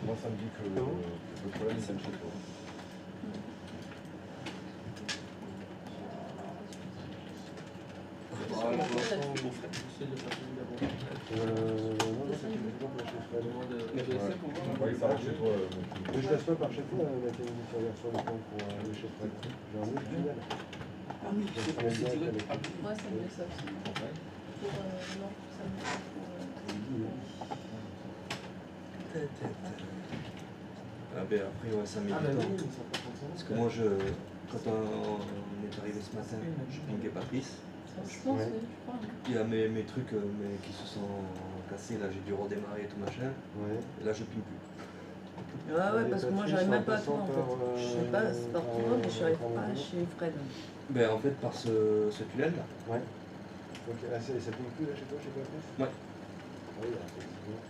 Moi, ça me dit que le problème, c'est chez toi. Non, c'est toujours pour chez Fred. Oui, ça va chez toi. Mais je laisse pas par chez toi la télévision sur le plan pour aller chez Fred. J'ai un autre tunnel. Moi, ça me laisse ça aussi. Pour, non, ça me laisse Ah ben après, ouais, ça met du temps. Parce que moi, quand on est arrivé ce matin, je pinguais Patrice. Je pense, oui, je crois. Il y a mes trucs mais qui se sont cassés, là j'ai dû redémarrer et tout machin. Ouais. Et là je pingue plus. Ouais, parce que moi j'arrive même pas à toi en fait. Je sais pas, c'est par toi, mais je n'arrive pas chez Fred. Ben en fait par ce tunnel là. Ouais. Donc ça pingue plus là chez toi, chez Patrice? Ouais. Oui, effectivement.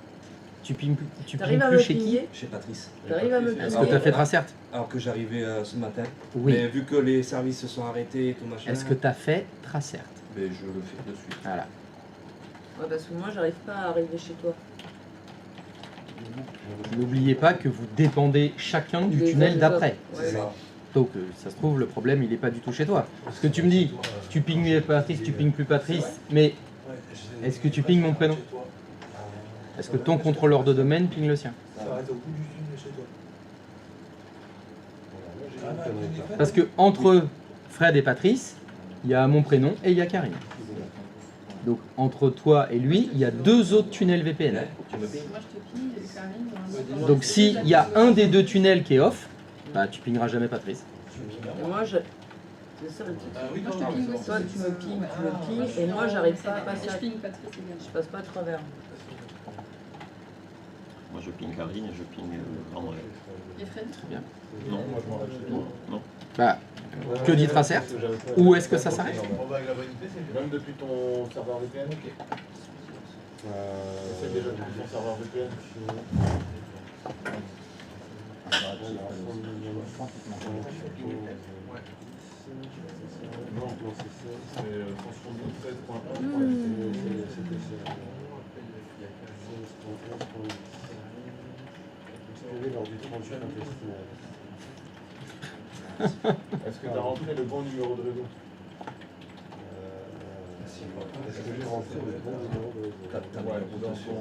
Tu pingues T'arrives à plus me chez qui? piller? Chez Patrice. T'arrives à me piller? Est-ce que tu as fait Tracert? Alors que j'arrivais ce matin. Oui. Mais vu que les services se sont arrêtés et tout machin. Est-ce que tu as fait Tracert? Ben je le fais de suite. Voilà. Ouais, parce que moi j'arrive pas à arriver chez toi. N'oubliez pas que vous dépendez chacun du Des tunnel autres d'après. Ouais. Ça. Donc ça se trouve, le problème il n'est pas du tout chez toi. Parce que tu me dis, tu pingues Patrice, tu pingues plus Patrice, mais est-ce que tu pingues mon prénom? Est-ce que ton contrôleur de domaine pingue le sien? Ça arrête au bout du tunnel chez toi. Parce que entre Fred et Patrice, il y a mon prénom et il y a Karine. Donc entre toi et lui, il y a 2 autres tunnels VPN. Tu me pingues? Moi, je te pille et Karine. normalement, Donc s'il y a un des 2 tunnels qui est off, bah tu pingeras jamais Patrice. Et moi je. C'est ça le truc. Ah oui, Moi, je te pille aussi. Toi tu me pinges, et moi j'arrive pas à passer Et à. je pille Patrice également. Je passe pas à travers. Moi je ping Karine et je ping André. Et Fred? Très bien. Non, Moi, je m'en reste chez toi. non. Bah, que dit Tracert? Où est-ce que ça s'arrête? On va avec la bonne idée, c'est Même depuis ton serveur VPN. Essaye déjà depuis ton serveur VPN. Non, c'est ça. C'est 172.13.1. C'était ça. 16.11. Expiré lors du 38 intestinal. Est-ce que tu as rentré le bon numéro de réseau? Est-ce que j'ai rentré le bon numéro de réseau? T'as mis Ouais, la route dans sur son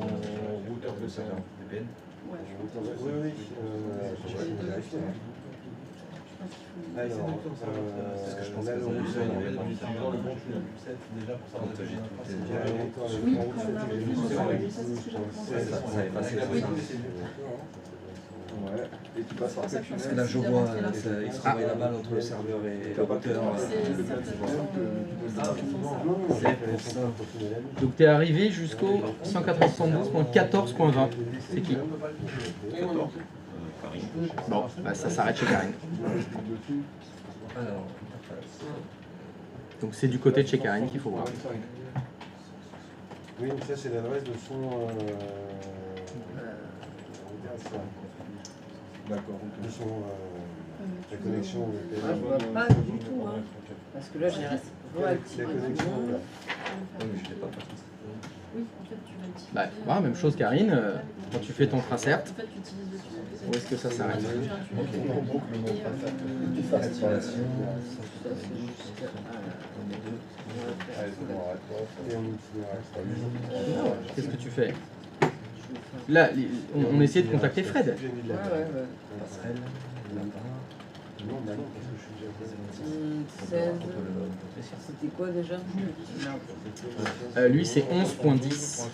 routeur de serveur. VPN. Ouais, je pense. Oui, je vais vérifier. Alors, Parce que je pense là, que le ça routeur, il y avait en utilisant le bon tunnel. Quand j'ai tout il y a téléchargé. longtemps, Oui, le quand on a routeur, réussi c'était à le régler ça, c'est ce que j'ai Ça a effacé tout ça. Ouais. Et tu passes par quel tunnel? Parce que là je vois, il se travaille la balle entre le serveur et le routeur. C'est certainement C'est pour ça. Donc tu es arrivé jusqu'au 192.14.20. C'est qui? 14. Karine. Bon, bah, ça s'arrête chez Karine. Alors, Donc c'est du côté de chez Karine qu'il faut voir. Oui, mais ça c'est l'adresse de son. D'accord. De son. La connexion Ah, je VPN. vois pas du tout, hein. Parce que là j'ai La réactivé. connexion, là. non, mais je l'ai pas fait. Oui, en fait, tu vas utiliser. Bah, voilà, même chose Karine, quand tu fais ton Tracert, En fait, tu utilises le tunnel. où est-ce que ça s'arrête? Tu as un tunnel. On boucle le mot Et, Activation. Allez, c'est bon, arrête-toi. Et on itinéraire. Qu'est-ce que tu fais? Là, on essayait de contacter Fred. J'ai mis de Ouais, la ouais, Passerelle, là-bas. Non, bah non, parce que je suis déjà ouais. 16. C'était quoi déjà? Merde. Lui c'est 11.10. 16.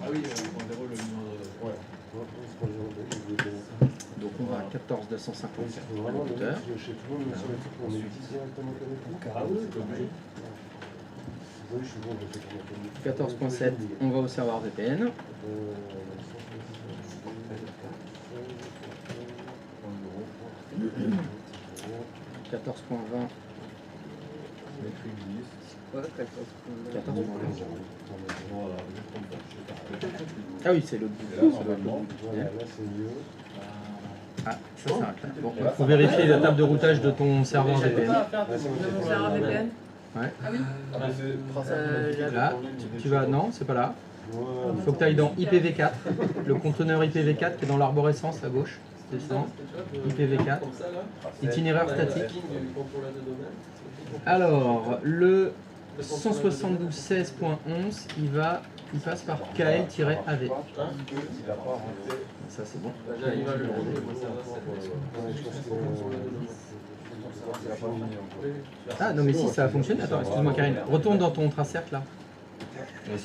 Ah oui, point zéro, le numéro de. Ouais. Donc on va à 14 250 Vraiment, le hauteur. mec, je sais tout le monde, sur le truc, on est directement connecté. Ah oui, c'est obligé. Oui, je suis bon, je sais comment 14.7, on va au serveur VPN. 14.20. Ouais, 14.20. Ah oui, c'est l'autre bout. Ça doit être l'autre bout. Voilà, là c'est mieux. Ah, ça s'arrête là. Bon, il faut vérifier la table de routage de ton serveur Je peux VPN. pas faire de De mon serveur VPN. Ah oui. Là, tu vas. Non, c'est pas là. Voilà. Il faut que tu ailles dans IPv4, le conteneur IPv4 qui est dans l'arborescence à gauche. Descends. IPv4. Itinéraire statique. Alors, le 172.16.11, il passe par KL-AV. Il a pas rentré. Ça, c'est bon. Ouais, je pense que il a pas fini encore. Ah non, mais si, ça a fonctionné. Attends, excuse-moi, Karine. Retourne dans ton tracercle là.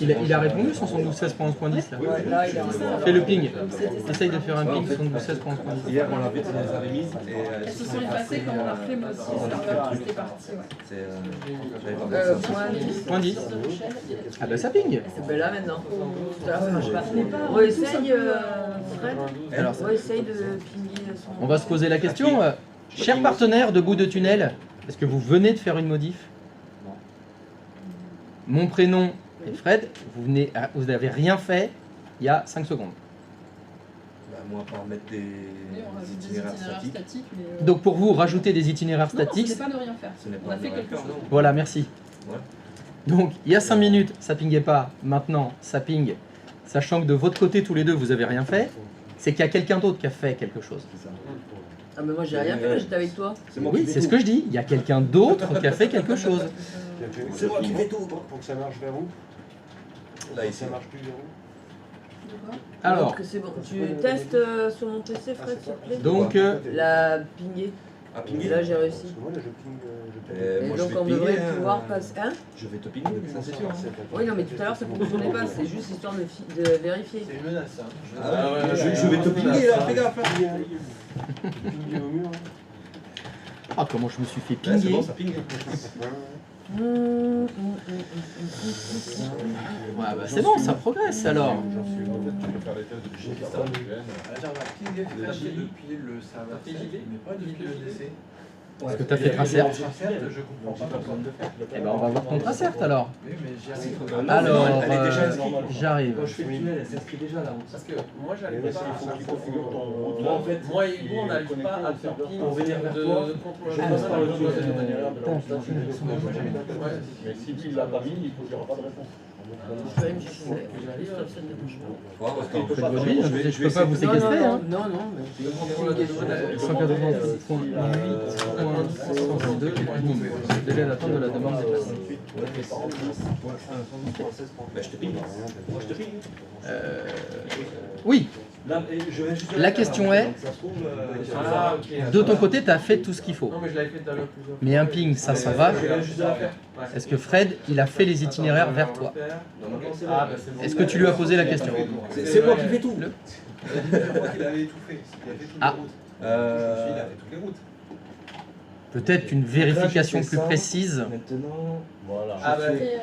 Il a répondu 172.16.11.10 là. Ouais, là, il a un. Fais le ping. Essaye de faire un ping 172.16.11.10. Hier, on les avait mises et Elles se sont effacées quand on a refait moi aussi. C'était parti, ouais. c'est. Point 10. Point 10. Ah bah ça ping. Ben là maintenant. Tout à l'heure, ça marche pas. Réessaye, Fred. Alors, Réessaye de pinguer son. on va se poser la question. Chers partenaires de Bout de Tunnel, est-ce que vous venez de faire une modif? Mon prénom est Fred, vous n'avez rien fait il y a 5 secondes. Bah, moi, par mettre des Oui, on rajoute des itinéraires itinéraires statiques. statiques. Mais, Donc pour vous, rajouter des itinéraires non, non, statiques, ce n'est pas de rien faire. Ce n'est On pas a fait de quelque rien chose. faire, non. voilà, merci. Ouais. Donc il y a 5 minutes, ça pingait pas, maintenant ça ping, sachant que de votre côté tous les deux vous avez rien fait, c'est qu'il y a quelqu'un d'autre qui a fait quelque chose. C'est ça. Ah, mais moi j'ai rien fait, j'étais avec toi. C'est moi qui Oui, fais c'est ce tout. que je dis, il y a quelqu'un d'autre qui a fait quelque chose. C'est moi qui fais tout. Pour que ça marche vers où? Là, ici. Ça marche plus vers où? De quoi? Alors, Que c'est bon. Tu testes sur mon PC, Fred, s'il te plaît. donc La pinguer. À pinguer. Là j'ai réussi. Parce que moi là je ping. Et Moi, donc je vais on pinguer, devrait hein. pouvoir passer. Hein? Je vais te pinguer, ça c'est sûr. Oui, non, mais tout à l'heure ça fonctionnait pas, c'est juste histoire de vérifier. C'est une menace, hein. Ah ouais, je vais te pinguer là, fais gaffe. Pinguer au mur. ah comment je me suis fait Là, c'est pinguer. bon, ça pingue. Ouais, bah, c'est bon, ça progresse alors. J'en suis en fait, tu peux faire les tests de Kyrgyzstan, VPN. Depuis le serveur, mais pas depuis le DC. Est-ce que tu as fait tracert? Je comprends pas comment le faire. Eh ben on va voir ton tracert alors. Oui, mais j'y arrive. Alors, elle est déjà inscrite. j'arrive. Quand je fais le tunnel, elle s'inscrit déjà là. Parce que moi, j'arrive Mais pas là, à il faut qu'il faire configure ton Moi, en fait, moi et Hugo, on n'arrive pas à faire ping pour venir vers toi. Je passe par le tunnel de manière Mais si lui il l'a pas mis, il faut qu'il n'y aura pas de réponse. Je vais me chercher. Ouais, parce qu'on peut Faites pas. votre vie, je peux pas vous Non, séquestrer. Hein. non, non, mais. 188.8.162, délai d'attente de la demande dépassée. Bah, je te pingue. Moi, je te pingue. Oui, Là, je vais juste la question est, Ça se trouve, Ah, ok. de ton côté, tu as fait tout ce qu'il faut. Non, mais je l'avais fait tout à l'heure plusieurs fois. Mais un ping, ça s'en va. Je viens juste de la faire. Ouais. Est-ce que Fred, il a fait les itinéraires vers toi? Ah, bah c'est bon. Est-ce que tu lui as posé la question? c'est moi qui fais tout. Je crois qu'il avait étouffé. Il avait fait toutes Ah. les routes. Il a fait toutes les routes. Peut-être une vérification plus précise. Maintenant, Voilà. Ah, bah. Et,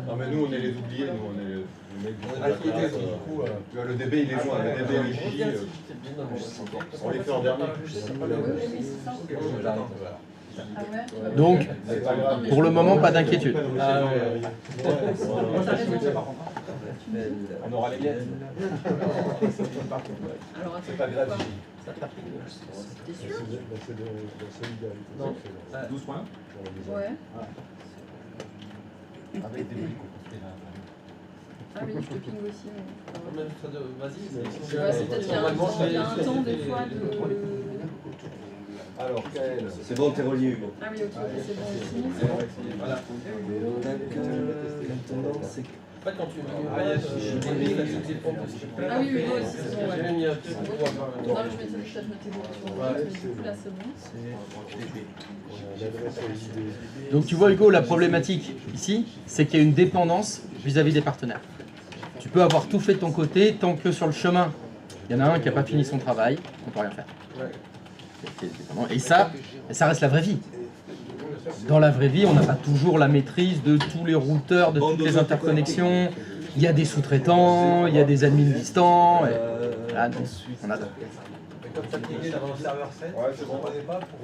Non mais nous on est les oubliés, nous on est les mecs du Ah, qui était, du du coup, tu vois le DB il est loin, le DB Wi-Fi, on les fait en dernier. Ah ouais? Donc, C'est pas grave. pour le moment, pas d'inquiétude. Ah ouais. On aura les lettres. Alors C'est pas attends. gratuit. T'es sûr? C'est de la solidarité. Non. Ça fait, 12 points. Ouais. Avec des briques au côté là. Ah oui, je te ping aussi. Ouais. Vas-y. Ouais, c'est peut-être qu'il y a un temps des fois de. Alors, Kael. c'est bon, t'es relié, Hugo. Ah oui, ok, c'est bon aussi. C'est bon. Voilà. Maintenant, c'est En fait, quand tu j'ai mis la petite pompe de ce Ah oui, oui, moi aussi, c'est bon. J'ai Ouais. mis un petit peu pour avoir Non, mais je m'étais dit que je mettais beaucoup sur le route, mais du coup, là, c'est bon. l'adresse ID. Donc tu vois Hugo, la problématique ici, c'est qu'il y a une dépendance vis-à-vis des partenaires. Tu peux avoir tout fait de ton côté, tant que sur le chemin, il y en a un qui n'a pas fini son travail, on ne peut rien faire. Et ça reste la vraie vie. Dans la vraie vie, on n'a pas toujours la maîtrise de tous les routeurs, de toutes les interconnexions. Il y a des sous-traitants, il y a des admins distants. Et là, non, on attend. Comme ça pingé dans le serveur 7, Ouais, c'est je bon. ne comprenais pas pour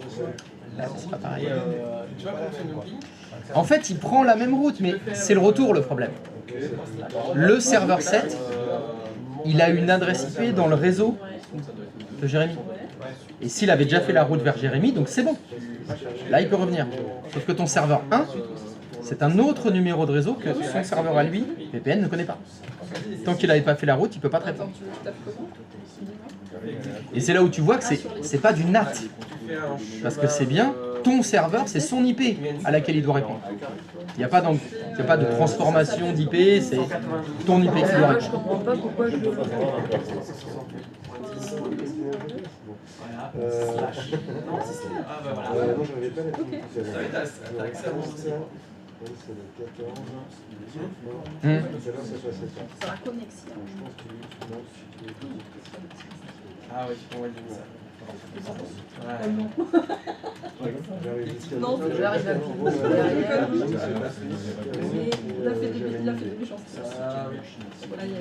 C'est pas pareil. Tu vois comment c'est le ping? En fait, il prend la même route, mais c'est le retour le problème. Le serveur 7, il a une adresse IP dans le réseau de Jérémy. Et s'il avait déjà fait la route vers Jérémy, donc c'est bon. Là, il peut revenir. Sauf que ton serveur 1, c'est un autre numéro de réseau que son serveur à lui, VPN, ne connaît pas. Tant qu'il n'avait pas fait la route, il ne peut pas te répondre. Attends, tu veux que je tape comment? Dis-moi. Et c'est là où tu vois que c'est pas du NAT. Parce que c'est bien, ton serveur, c'est son IP à laquelle il doit répondre. Il n'y a pas de transformation d'IP, c'est ton IP qui doit Je répondre. comprends pas pourquoi je le Non, j'avais pas la ping. t'as accès à mon C'est le 14, 19, non. Hmm. C'est là, c'est pas ça. C'est la connexion. Je pense qu'il est Ah ouais, tu peux envoyer ça. Non, j'arrive à il a fait des méchances. Voilà, il y a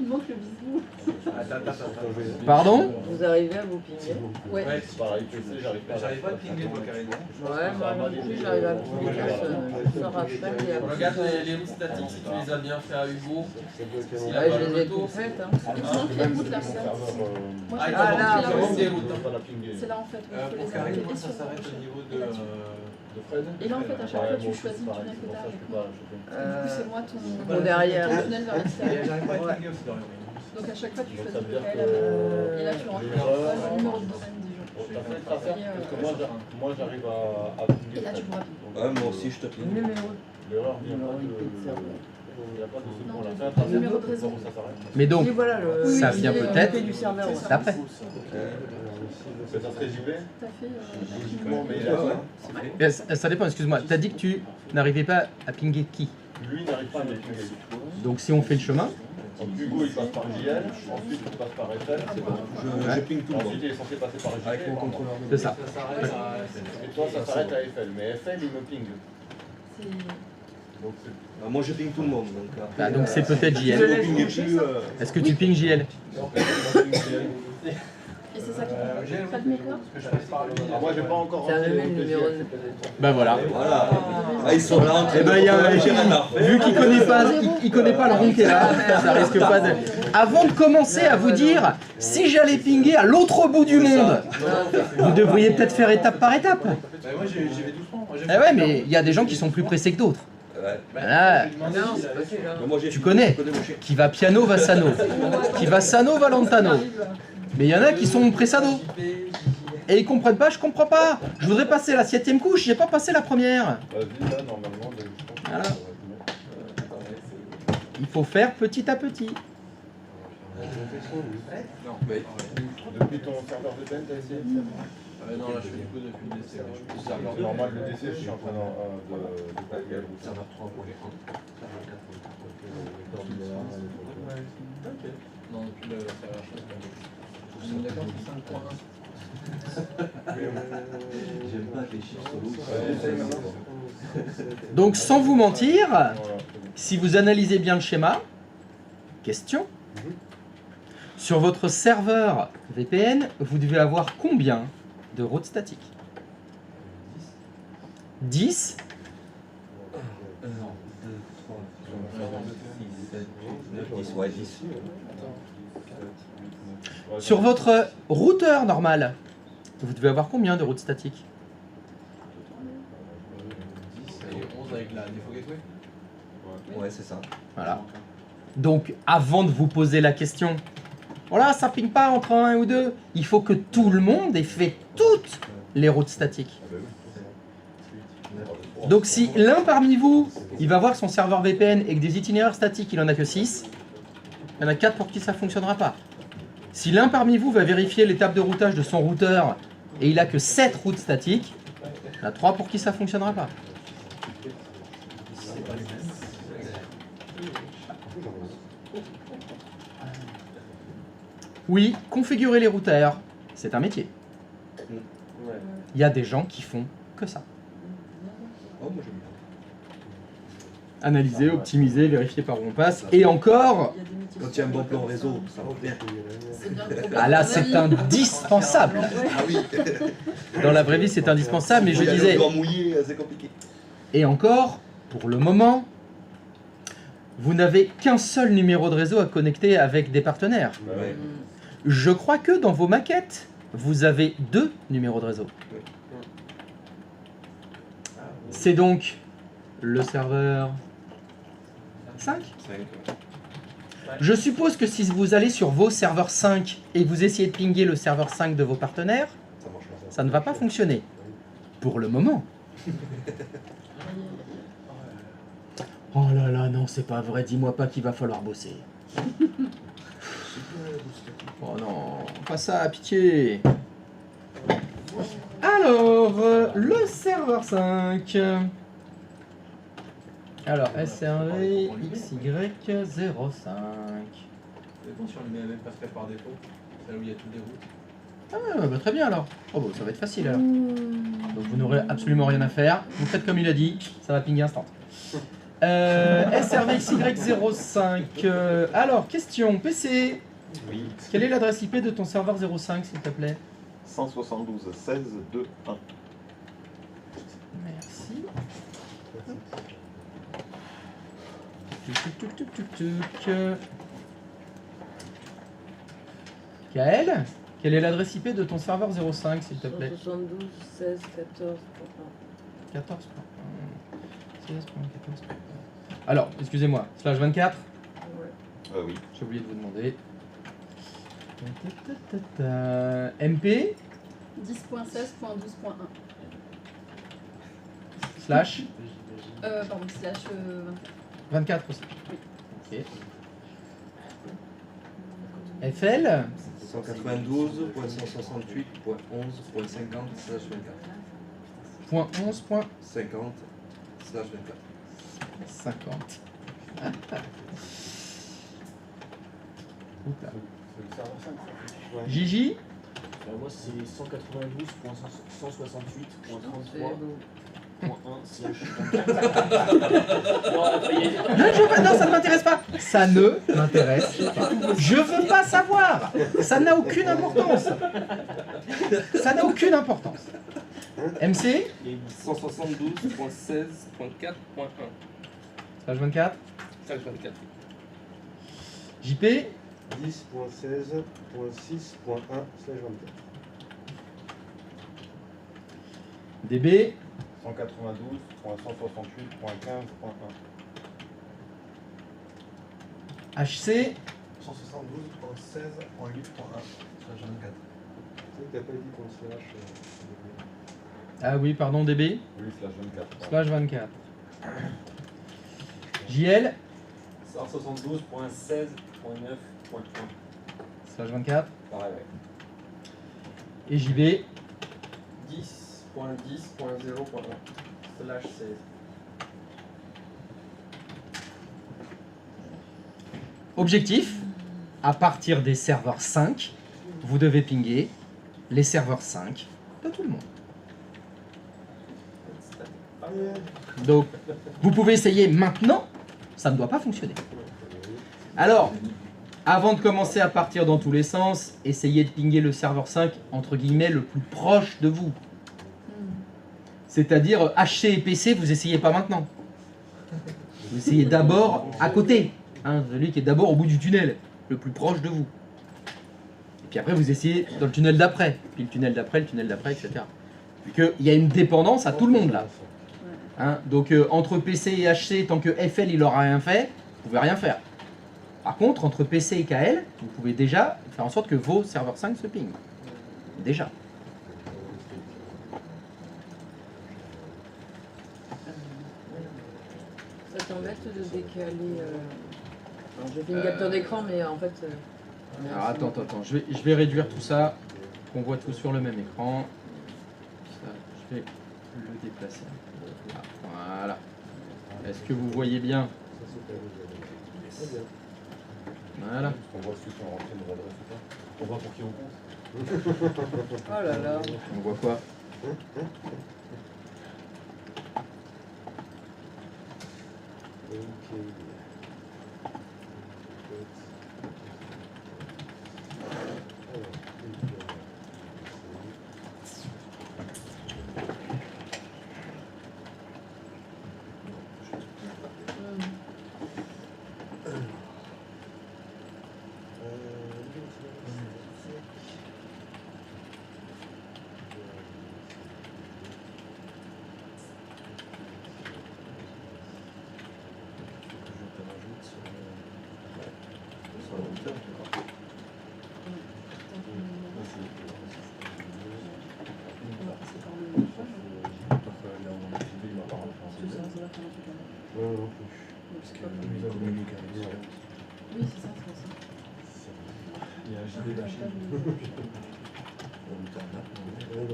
il manque le bisou. Pardon? Vous arrivez à vous pinguer? Ouais. C'est pareil, tu sais, j'arrive pas. J'arrive pas à pinguer moi carrément. Ouais, moi non plus, j'arrive à pinguer personne. Je sors après et après. Regarde les routes statiques si tu les as bien fait à Hugo. Il a Ouais, pas je le les ai retour. toutes faites. Hein. Il manque la route là. Moi, Ah, j'ai il Ah, pas là, compris la manque route. des routes. C'est là en fait où il faut Pour les Karine, arrêter moi et ça sur s'arrête au niveau de Fred. Et là en fait à chaque fois tu choisis le tunnel que t'as avec moi. Du coup c'est moi Bon, derrière. ton tunnel vers l'extérieur. J'arrive pas à pinguer aussi dans Donc à chaque fois tu choisis ça veut dire lequel. que- Et là tu rentres le numéro de domaine des gens. T'as fait le traceur parce que moi j'arrive à pinguer. Et là tu pourras pinguer. Ouais, moi aussi, je te ping. Numéro. L'erreur vient pas Numéro de... IP de serveur. Il n'y a pas de Non, on a le fait un traceur, numéro de réseau. ça s'arrête. Mais donc, Et voilà le. ça oui, vient le peut-être IP du serveur. ouais. c'est après. Mais ça serait JP T'as fait logiquement, mais il a ça. Ça dépend, excuse-moi. Tu as dit que tu n'arrivais pas à pinguer qui? Lui n'arrive pas à me pinguer. Donc si on fait le chemin, Donc Hugo il passe par JL, ensuite il passe par FL, Je ping tout le monde. ensuite il est censé passer par JP. Avec mon contrôleur de c'est ça. Et toi ça s'arrête à FL, mais FL il me ping. c'est. Donc c'est... Moi, je ping tout le monde. Donc, Bah, donc c'est peut-être si JL. vous pingez plus, Est-ce que tu ping JL? Et c'est ça qui est pas de méthode. Ah, moi j'ai pas encore Ça rentré me met au le TGL. numéro de. Bah voilà. voilà. Ah, ils sont là en train Eh ben, il y a vu qu'il connaît pas, il connaît pas le rond qui est là, ça risque pas de. Avant de commencer à vous dire, si j'allais pinguer à l'autre bout du monde, vous devriez peut-être faire étape par étape. Moi j'y vais doucement. Moi, Eh ouais, mais il y a des gens qui sont plus pressés que d'autres. Ouais. Voilà. Non, c'est pas celui-là. Mais moi, j'ai Tu connais. mon chien. Qui va piano va sano, qui va sano va lentano. Mais il y en a qui sont pressado. Et ils comprennent pas, je comprends pas. Je voudrais passer la 7ème couche, j'ai pas passé la première. Vas-y là normalement, je pense que Voilà. ça va être Il faut faire petit à petit. Non. Depuis ton serveur VPN, t'as essayé de faire Non, là je fais du coup depuis le DC. Je suis serveur normal, le DC, je suis en train de taguer le routeur. Non, depuis le serveur. On est d'accord sur 5.1. J'aime pas les chiffres solo. Vas-y, essaye maintenant. Donc sans vous mentir, Voilà. si vous analysez bien le schéma, question. Sur votre serveur VPN, vous devez avoir combien de routes statiques? 10. 1, 2, 3, 4, 6, 7, 8, 9, 10. Ouais, 10. Ouais, Sur votre routeur normal, vous devez avoir combien de routes statiques? 10 et 11 avec la défaut gateway. Ouais, c'est ça. Voilà. Donc avant de vous poser la question, voilà, ça ping pas entre un ou deux, il faut que tout le monde ait fait toutes les routes statiques. Donc si l'un parmi vous, il va voir son serveur VPN et que des itinéraires statiques, il en a que 6, il y en a 4 pour qui ça ne fonctionnera pas. Si l'un parmi vous va vérifier l'étape de routage de son routeur et il a que 7 routes statiques, il y en a 3 pour qui ça ne fonctionnera pas. Oui, configurer les routeurs, c'est un métier. Il y a des gens qui font que ça. Oh, moi j'aime bien. Analyser, optimiser, vérifier par où on passe. Et encore, Il y a des métiers. Quand il y a un bon plan réseau, ça va bien. C'est bien le ah là c'est indispensable. Ah oui. Dans la vraie vie c'est indispensable, mais je Il y a disais, le doigt mouillé, c'est compliqué. et encore, pour le moment, vous n'avez qu'un seul numéro de réseau à connecter avec des partenaires. Ouais. Je crois que dans vos maquettes, vous avez 2 numéros de réseau. C'est donc le serveur 5. Je suppose que si vous allez sur vos serveurs 5 et que vous essayez de pinguer le serveur 5 de vos partenaires, Ça marche pas. ça ne va pas fonctionner. Pour le moment. Oh là là, non, c'est pas vrai, dis-moi pas qu'il va falloir bosser. Oh non, pas ça, pitié. Alors, le serveur 5. Alors, SRV XY05. Ça dépend si on le met à la même passerelle par défaut, celle où il y a toutes les routes. Ah, bah, très bien alors. Oh, bah, ça va être facile alors. Donc vous n'aurez absolument rien à faire. Vous faites comme il a dit, ça va pinguer instant. SRV XY05. Alors, question, PC. Oui. Quelle est l'adresse IP de ton serveur 05, s'il te plaît? 172 16 2 1. Merci. Tuc, tuc, tuc, tuc, tuc. Kael, quelle est l'adresse IP de ton serveur 05, s'il te plaît? 72, 16, 14, 14.1. 16.14. Alors, excusez-moi, /24, ouais. Oui. j'ai oublié de vous demander. MP, 10.16.12.1. slash, Pardon, slash 24. 24 aussi. Ok. FL, 192.168.11.50/24. point 11, point 50/24. 50. Oups là. C'est le serveur 5. Ouais. Gigi, Moi, c'est 192.168.33.1/. non, ça ne m'intéresse pas. Ça ne m'intéresse pas. Je veux pas savoir. Ça n'a aucune importance. Ça n'a aucune importance. MC, 172.16.4.1. /24. 24. JP, 10.16.6.1/24. DB, 192.168.15.1. HC, 172.16.8.1/24. Tu n'as pas dit ton slash. ah oui, pardon, DB, Oui, slash 24. /24. JL, 172.16.9.1. /24. Pareil, ouais. Et JB, 10.10.0.1/16. objectif, à partir des serveurs 5, vous devez pinguer les serveurs 5 de tout le monde. Donc, vous pouvez essayer maintenant, ça ne doit pas fonctionner. Alors, avant de commencer à partir dans tous les sens, essayez de pinguer le serveur 5, entre guillemets, le plus proche de vous. C'est-à-dire, HC et PC, vous essayez pas maintenant. Vous essayez d'abord à côté, hein, celui qui est d'abord au bout du tunnel, le plus proche de vous. Et puis après, vous essayez dans le tunnel d'après, puis le tunnel d'après, etc. Vu qu'il y a une dépendance à tout le monde là. Hein, donc entre PC et HC, tant que FL il aura rien fait, vous pouvez rien faire. Par contre, entre PC et KL, vous pouvez déjà faire en sorte que vos serveurs 5 se pingent. Déjà. Ça t'embête de décaler. Alors, j'ai fait une capture d'écran, mais en fait. Alors attends, je vais réduire tout ça, qu'on voit tout sur le même écran. Ça, je vais le déplacer un peu. Voilà. Est-ce que vous voyez bien? Voilà. On voit ceux qui ont rentré nos adresses ou pas. On voit pour qui on compte. Oh là là. On voit quoi? Sur la hauteur, Oui, c'est ça, c'est pour ça. il y a un JB machine. La hauteur là. Ouais,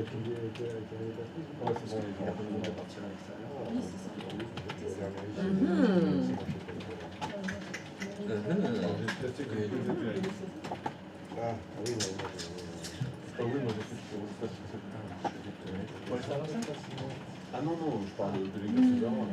c'est bon, les gens. On va partir à l'extérieur. Oui, c'est ça. Ah, oui, non, Ah oui, moi j'ai fait sur le face. Ah non, non, je parle de l'exercice d'avant.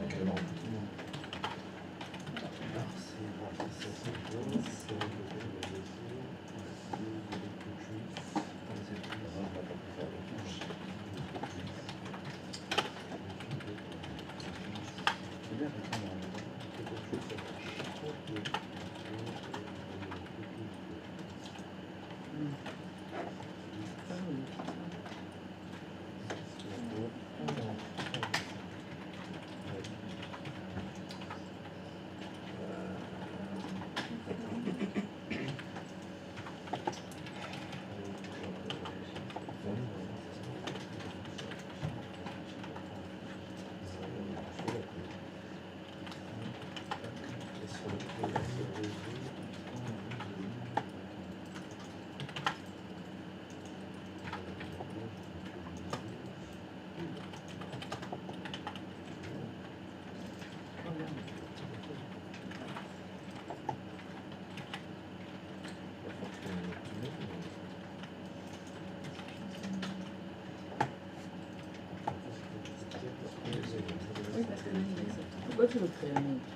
Oui, parce que là, il accepte. Pourquoi tu veux créer un autre?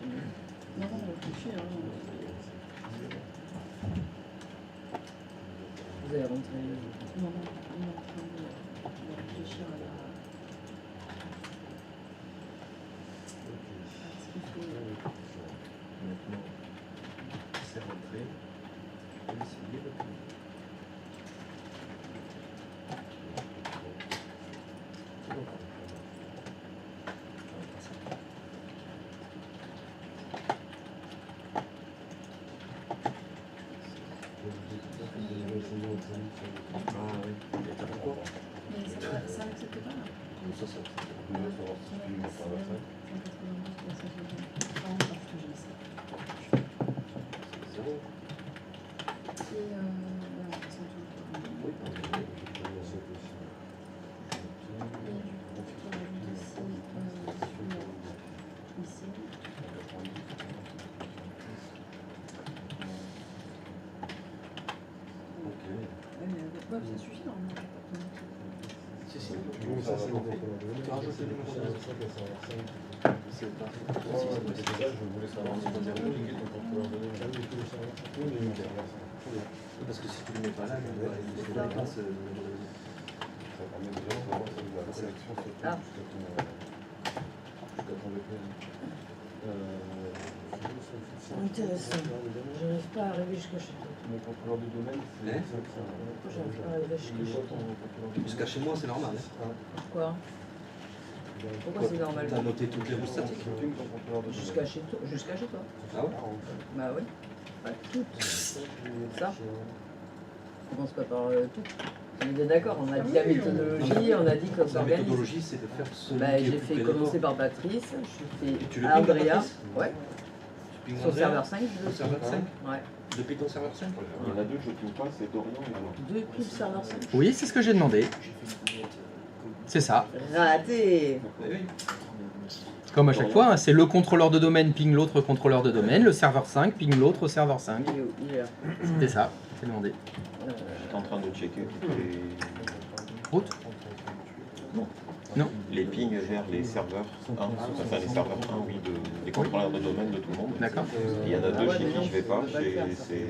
Non, non, on réfléchit. Hein. Vous allez rentrer. Non, non, on est en train de réfléchir à la. à ce qu'il faut. Maintenant, c'est rentré. On va essayer de prendre. C'est bon. Ah oui, il y a pourquoi Mais ça n'accepte pas là. ça, ça. Ça suffit normalement. Si, si. Ça, c'est bon. Tu rajoutes le numéro de c'est pas. Je voulais savoir si tu avais lié ton contrôleur de données. Parce que si tu le mets pas là, il faudra pas se. Ça permet déjà de savoir si la sélection se fait Ah. jusqu'à ton VPN. Intéressant. J'arrive pas à arriver jusqu'à chez toi. Mon contrôleur de domaine, c'est Hein 500. J'arrive pas à arriver jusqu'à chez toi. Jusqu'à chez moi, c'est normal. Pourquoi? Pourquoi c'est normal? T'as noté toutes les routes statiques. Jusqu'à chez toi. Jusqu'à chez toi. Ah ouais. Bah oui. Pas toutes. Ça. On commence pas par tout. On est bien d'accord, on a dit la méthodologie, on a dit qu'on La s'organise. méthodologie, c'est de faire celui Bah, qui est j'ai plus fait près de commencer toi. par Patrice, j'ai Tu fait le pinges, Andrea. Patrice Ouais. Tu pinges Sur Andrea serveur 5, je le Serveur 5 Ouais. Depuis ton serveur 5 Il y en a deux que je ne trouve pas, c'est Dorian et Alain. Depuis le serveur 5. Oui, c'est ce que j'ai demandé. C'est ça. Raté. Comme à chaque fois, hein, c'est le contrôleur de domaine ping l'autre contrôleur de domaine, le serveur 5 ping l'autre serveur 5. Il est où? Il est là. C'était ça, c'est demandé. J'étais en train de checker toutes les. Route Non. les pings vers les serveurs 1, enfin les serveurs 1, oui, des contrôleurs de domaine de tout le monde. D'accord. Et il y en a deux chez qui je vais pas, c'est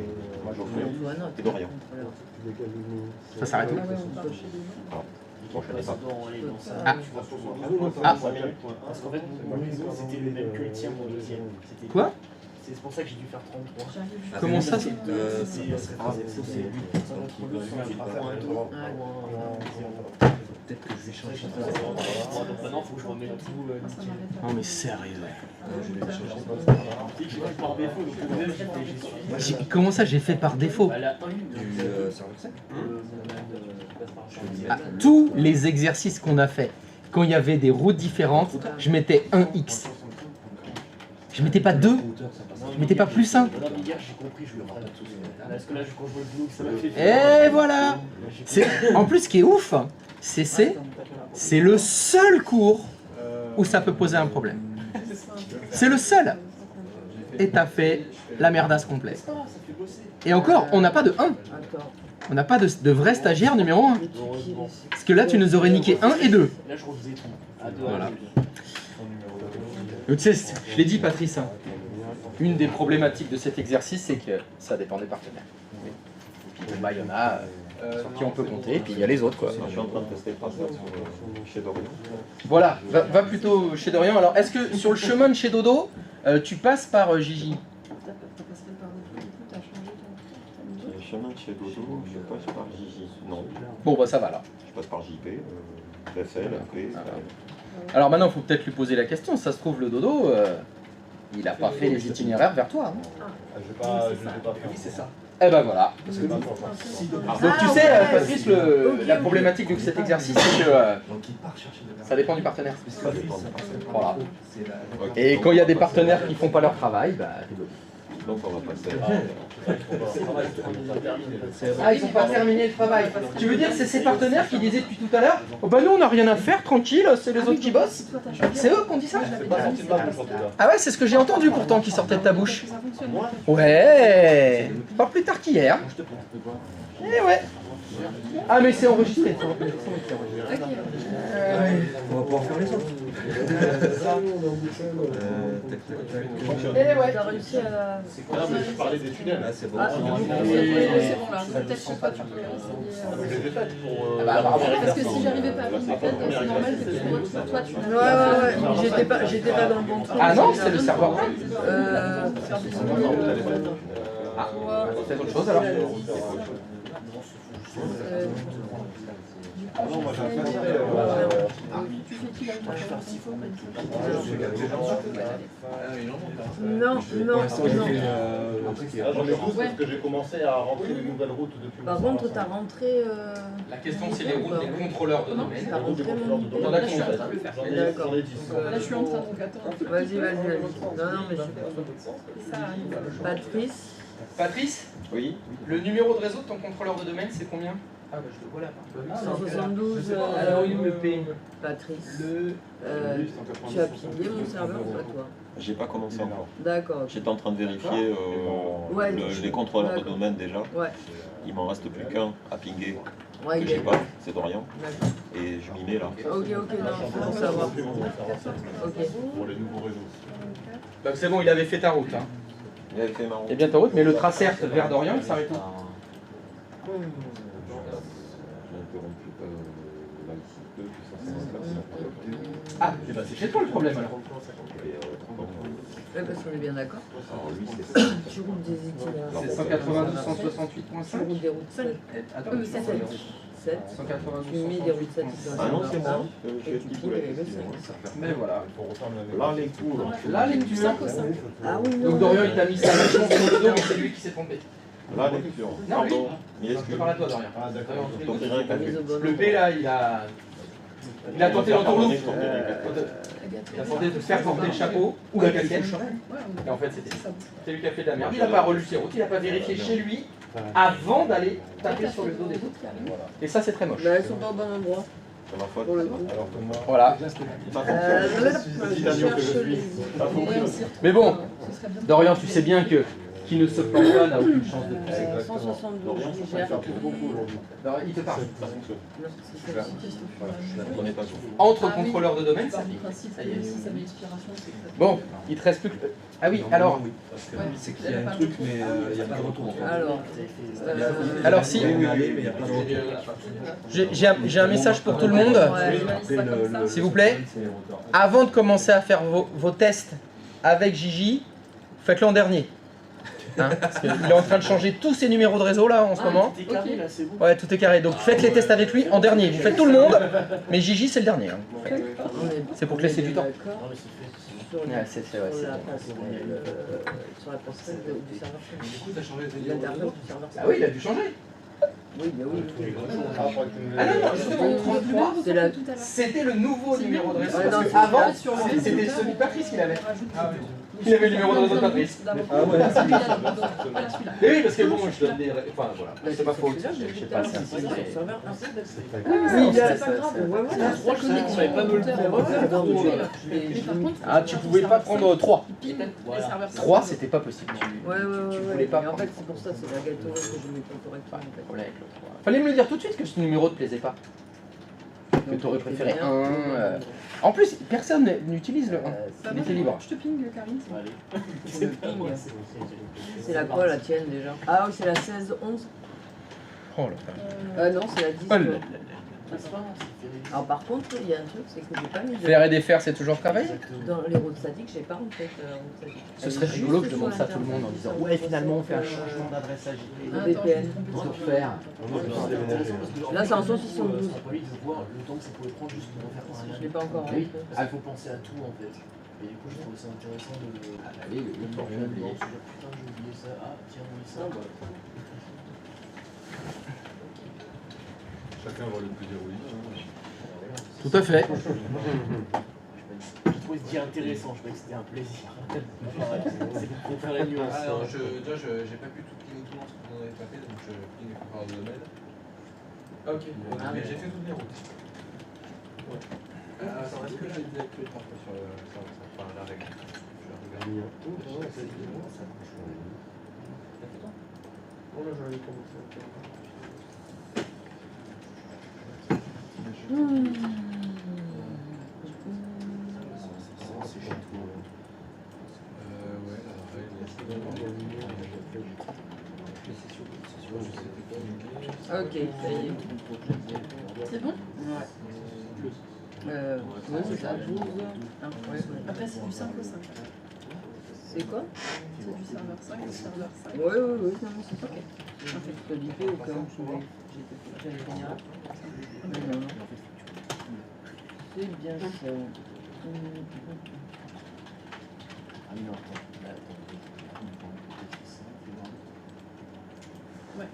Geoffrey et Dorian. Ça s'arrête où? Bon, je connais pas. Ah. Ah. Parce qu'en fait, mon niveau c'était le même que le tien, mon deuxième. Quoi? C'est pour ça que j'ai dû faire 33. Comment ça? C'est 8%. Peut-être que je vais changer. Donc maintenant, il faut que je remette tout. Non mais sérieux. Par défaut, donc le même, j'ai suivi. Comment ça j'ai fait par défaut? La 1 Du serveur 7. Ah, tous les exercices qu'on a fait, quand il y avait des routes différentes, je mettais 1x. Je mettais pas 2, je mettais pas plus 1. Non, mais hier, j'ai compris, je le ferai. Parce que là, quand je vois le boulot que ça m'a fait. Et voilà. En plus, ce qui est ouf, c'est le seul cours où ça peut poser un problème. C'est le seul. Et t'as fait la merdasse complète. Et encore, on n'a pas de 1. On n'a pas de vrai stagiaire numéro 1. Parce que là, tu nous aurais niqué 1 et 2. Là, je refaisais tout. Voilà. Tu sais, je l'ai dit, Patrice, hein, une des problématiques de cet exercice, c'est que ça dépend des partenaires. Et puis, bah, il y en a sur qui on peut compter, et puis il y a les autres, quoi. Je suis en train de tester le passeur chez Dorian. Voilà, va plutôt chez Dorian. Alors, est-ce que sur le chemin de chez Dodo, tu passes par Gigi? Le chemin de chez Dodo, je passe par Gigi. Non, Bon, bah ça va alors. je passe par JP, FL, AP. Alors maintenant, il faut peut-être lui poser la question. Ça se trouve, le Dodo, il n'a pas fait les itinéraires vers toi. Hein. Je vais pas faire. Oui, c'est ça. Eh ben voilà. Donc tu sais, Patrice, la problématique de cet exercice, c'est que ça dépend du partenaire. Voilà. Et quand il y a des partenaires qui font pas leur travail, bah t'es bloqué. Donc on va passer Ah, ils n'ont pas terminé le travail. Tu veux dire, c'est ces partenaires qui disaient depuis tout à l'heure, oh bah nous on n'a rien à faire, tranquille, c'est les autres qui bossent. C'est eux qui ont dit ça? Ah ouais, c'est ce que j'ai entendu pourtant qui sortait de ta bouche. Ouais, pas plus tard qu'hier. Eh ouais. Ah mais c'est enregistré. On va pouvoir faire les autres. Eh ouais. T'as réussi à... Non, mais je parlais des tunnels. Là, c'est bon. C'est bon là, peut-être que toi tu peux essayer. Je les ai faites pour. Parce que si j'arrivais pas à faire c'est normal que toi tu Ouais. J'étais pas dans le bon truc. Ah non, c'est le serveur. Ah, C'est autre chose alors. Non, moi j'ai fait. tu fais qui là non. J'en ai 12 parce que j'ai commencé à rentrer les nouvelles routes depuis. Par contre, t'as rentré... La question c'est les routes des contrôleurs de domaine. T'as rentré mon... T'en as combien? D'accord. J'en ai 10. Là je suis en train donc attends. Vas-y. Non, mais je... Ça arrive. Patrice. Patrice, Oui, le numéro de réseau de ton contrôleur de domaine c'est combien? Ah bah je le vois là. 172. Alors il me paye. Patrice. Tu as pillé mon serveur ou pas toi? j'ai pas commencé encore. D'accord. J'étais en train de vérifier Ouais, les contrôleurs de d'accord. domaine déjà. Ouais. Il m'en reste plus qu'un à pinguer Ouais, que il j'ai est... pas, c'est Dorian. D'accord. Et je m'y mets là. Ok, non, c'est pour savoir. Ok. Pour les nouveaux réseaux. Donc c'est bon, il avait fait ta route. Hein. Il avait fait ma route. Et bien ta route, mais le tracert vers Dorian il s'arrête où? Ah, c'est chez toi le problème alors. Ouais, parce qu'on est bien d'accord. Tu roules des itinéraires. C'est 192, 168.5. Tu roules des routes 5. Attends, 7. 192, Tu mets des routes 7. Ah non, c'est moi. Et tu piques avec le 5. Mais voilà. Là, les cours. La lecture. Ah oui, non. Donc Dorian il t'a mis sa machine sur le dos, mais c'est lui qui s'est trompé. La lecture. Non, lui. Pardon. Mais est-ce Je que parle à toi Dorian. Ah d'accord. donc il y a un café. Le B là, il a tenté l'entourloupe. Il a tenté de faire porter le chapeau ou la casquette. Et en fait c'est lui qui a fait de la merde. Il n'a pas relu ses routes, il n'a pas vérifié chez lui avant d'aller taper sur le dos des autres. Et ça c'est très moche. Bah, elles sont pas au bon endroit. C'est ma faute. Pour le coup. Alors que moi. Voilà. Ça fonctionne. Titanium que je suis. Ça fonctionne. Mais bon, Dorian, tu sais bien que qui ne se plante pas n'a aucune chance de pousser. 172, Ça j'ai fait beaucoup aujourd'hui. Alors, il te parle. Prenez pas ça. Entre contrôleurs de domaine, ça Par fait. principe, Ça y est. si ça avait expiration, c'est que ça fait- Bon, il te reste plus que. Ah oui, alors. Oui, parce que c'est qu'il y a un truc, mais il n'y a pas de retour. Alors, si. Oui, mais il y a pas de retour. J'ai un message pour tout le monde. S'il vous plaît, avant de commencer à faire vos tests avec Gigi, faites-le en dernier. Hein, parce qu'il est en train de changer tous ses numéros de réseau là en ce moment. T'es carré là, c'est bon. Ouais, tout est carré. Donc faites les tests avec lui en dernier. Vous faites tout le monde, mais Gigi c'est le dernier. Hein. C'est pour te laisser du temps. Non, mais c'est fait. Sur Ouais, c'est sur la passerelle du serveur. Du coup, t'as changé tes L'interface du serveur. Ah oui, il a dû changer. Oui, mais oui. Ah non, non, justement, 33, C'est la... c'était le nouveau numéro de réseau. Ouais, non, c'est Avant, là, sur le- c'était celui de Patrice qu'il avait. Il avait le numéro de réseau de Patrice. Ah ouais, celui-là, voilà celui-là. Mais oui, parce que bon, je donne des. Enfin voilà, c'est pas faux. Je sais pas si C'est c'est. sur le serveur. Oui, ça, c'est pas grave. Ouais, ouais. La connexion pas me le routeur, faire. mais par contre, Ah, tu pouvais pas prendre 3. les serveurs 3, c'était pas possible. Ouais, ouais, ouais. Tu ouais. voulais pas Mais en prendre. fait, c'est pour ça, c'est la gâteau que je mets pas correctement. En fait. Problème avec le 3. Fallait me le dire tout de suite que ce numéro te plaisait pas. Que t'aurais préféré 1. En plus, personne n'utilise le 1. Bah, Il était libre. je te ping, Karine. C'est le ping. C'est la quoi la tienne déjà? Ah oui, c'est la 16-11. Oh là. Non, c'est la 10. Oh là quoi. là. Alors par contre, il y a un truc, c'est que j'ai pas mis de... Faire et défaire, c'est toujours travail. Dans les routes statiques, j'ai pas en fait route statique. Ce serait rigolo que je demande ça à tout le monde en disant ouais, finalement, on fait un changement d'adresse AGP. VPN. Pour faire. Là, c'est en 172. Après, de voir le temps que ça pouvait prendre juste pour refaire un Je l'ai pas encore. Oui. Parce qu'il faut penser à tout en fait. Et du coup, je trouvais ça intéressant de. Ah bah oui, le formulaire, de se dire putain, j'ai oublié ça. Ah, tiens, oui, ça. Chacun voit le plaisir où il est. Tout à fait. Je trouvais ce dire intéressant, je trouvais que c'était un plaisir. C'est pour faire la nuance. Alors, déjà, j'ai pas pu tout pinguer tout le monde ce que vous en avez pas fait, donc je ping les plupart de domaine. Ok, mais j'ai fait toutes les routes. Ouais. Attends, est-ce que j'ai désactivé parfois sur la règle? Je vais regarder. Ouais, la règle, Ok, ça y est. C'est bon? Ouais, c'est ça, 12. Ah, ouais. Après, c'est du 5 au 5. C'est quoi? C'est du serveur 5 au serveur 5. Ouais, ouais, ouais, non, mais c'est ok. En fait, je te l'ai fait au cas où j'allais finir là. Mais non, non. C'est bien ça. Ouais,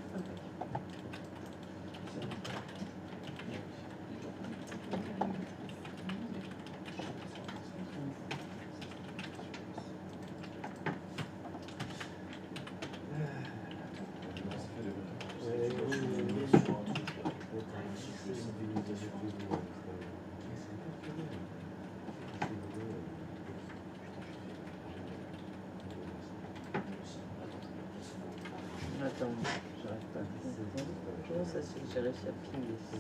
Attends, j'arrive pas à comprendre. Comment ça se fait que j'ai réussi à pinguer ça?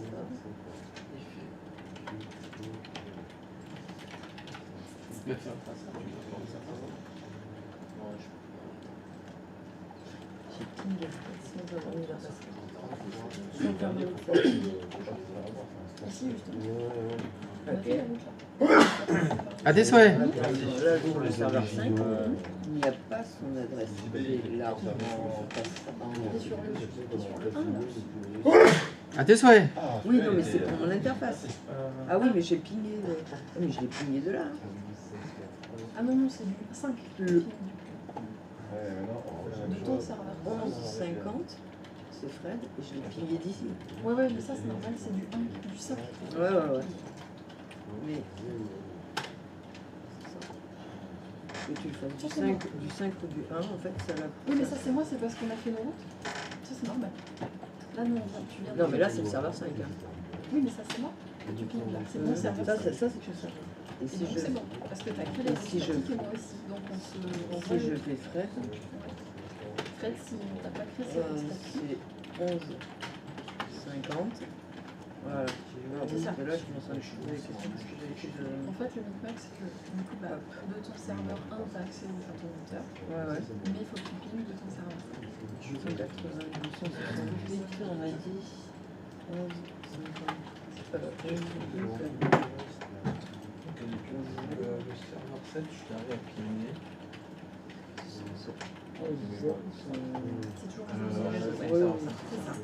J'ai pingé sans avoir mis la passerelle. Sans faire de route statique. ici, justement. On a Ok. fait la route là. À tes souhaits. Là, sur le serveur 5, il n'y a pas son adresse. Il est là en Et sur le 1 là. À tes souhaits. Oui, non, mais c'est pour mon interface. Ah oui, mais j'ai pingé. Ah, mais je l'ai pingé de là. Ah non, non, c'est du 5. Le- De ton serveur. 11,50, c'est Fred, et je l'ai pingé d'ici. Ouais, ouais, mais ça c'est normal, c'est du 1, du 5. Ouais, ouais, ouais. Mais. Que tu le fasses du 5 ou du 1, en fait, ça l'a. Oui, mais ça c'est moi, c'est parce qu'on a fait nos routes. Ça c'est normal. Là, non, tu viens de- Non, mais là, c'est le serveur 5. Hein. Oui, mais ça c'est moi. Tu pinges là, c'est mon serveur. Ça, c'est ça. Et Et si donc je, c'est bon, parce que t'as que les si je- statiques et moi aussi. Donc on se si je fais Fred, fait, si t'as pas créé ces statuts, C'est 11, 50. Voilà. C'est ça. Parce que là, je commence à me chauffer avec les trucs que j'ai écrit de... en fait, le micmac, c'est que du coup, bah, de ton serveur 1, t'as accès à ton routeur, Ouais. mais il faut que tu pinges de ton serveur 5. 180, 270. Je l'ai écrit, on a dit 11, 50. 11, Le serveur 7, je suis arrivé à pinguer. C'est toujours Ouais, c'est ouais. ça.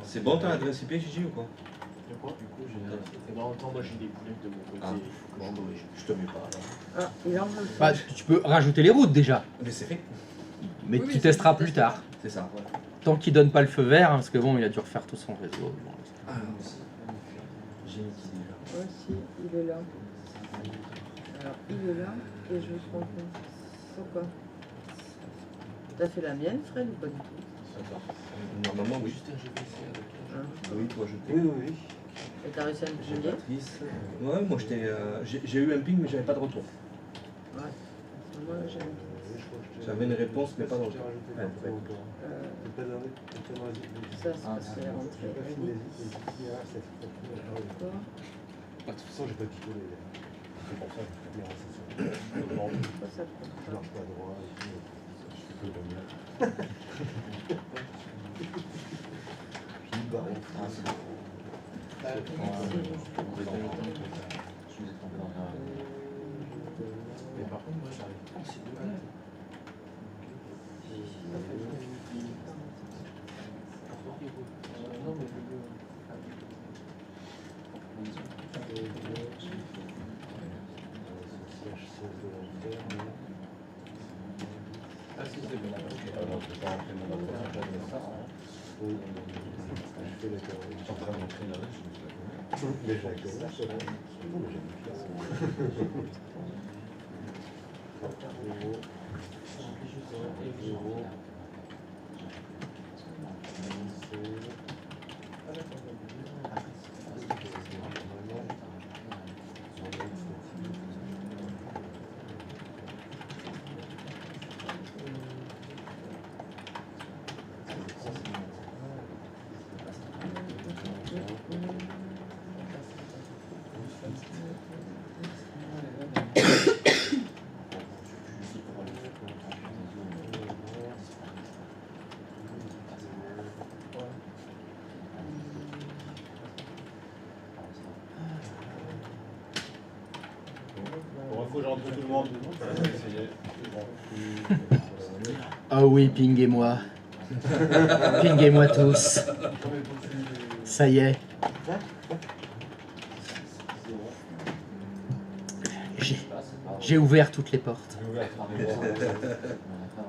C'est bon, t'as l'adresse IP, Gigi, ou quoi? Du coup, j'ai. Et ben, en même temps, moi j'ai des boulets de mon côté, Ah. il faut que je corrige. Je te mets pas. Alors. Ah, il enlève le Bah, tu peux rajouter les routes déjà, Mais c'est fait. mais Oui, tu mais testeras c'est- plus tard. C'est ça. Tant qu'il donne pas le feu vert, hein, parce que bon, il a dû refaire tout son réseau. Ah, j'ai une petite idée là. Ouais, si, il est là. Alors, il est là, et je me rends compte. Pourquoi? T'as fait la mienne, Fred, ou pas du tout? Normalement, oui. Juste un GPC avec Hein? Oui, toi, je Oui, oui, oui. Et t'as réussi à me J'ai payer? Patrice. Ouais, moi j'étais. J'ai eu un ping, mais j'avais pas de retour. Ouais. Moi, j'ai un J'avais une réponse, mais pas dans le J'ai temps. rajouté Ouais, parfois ouais. encore. C'est pas donné, c'est pas donné. Ça, c'est parce qu'elle est rentrée. J'ai pas fait les itinéraires, c'est D'accord. de toute façon, j'ai pas picolé. C'est pour ça que je fais bien ça. Pourquoi ça prend Je pas? marche pas droit et tout. Je fais que le mien. Puis barré. Ah, c'est bon. Mais par contre, moi j'arrive pas. C'est deux balles. Non, mais ah, si, c'est bon. Alors, je vais pas rentrer dans la première. Oui. Je fais d'accord. Je suis en train d'entrer là, je me suis là. Mais je la connais, c'est vrai. Non, mais j'aime bien. Bon, il faut que je rentre tout le monde. Je vais essayer. Ah oui, pinguez-moi. Pinguez-moi tous. Ça y est. J'ai ouvert toutes les portes.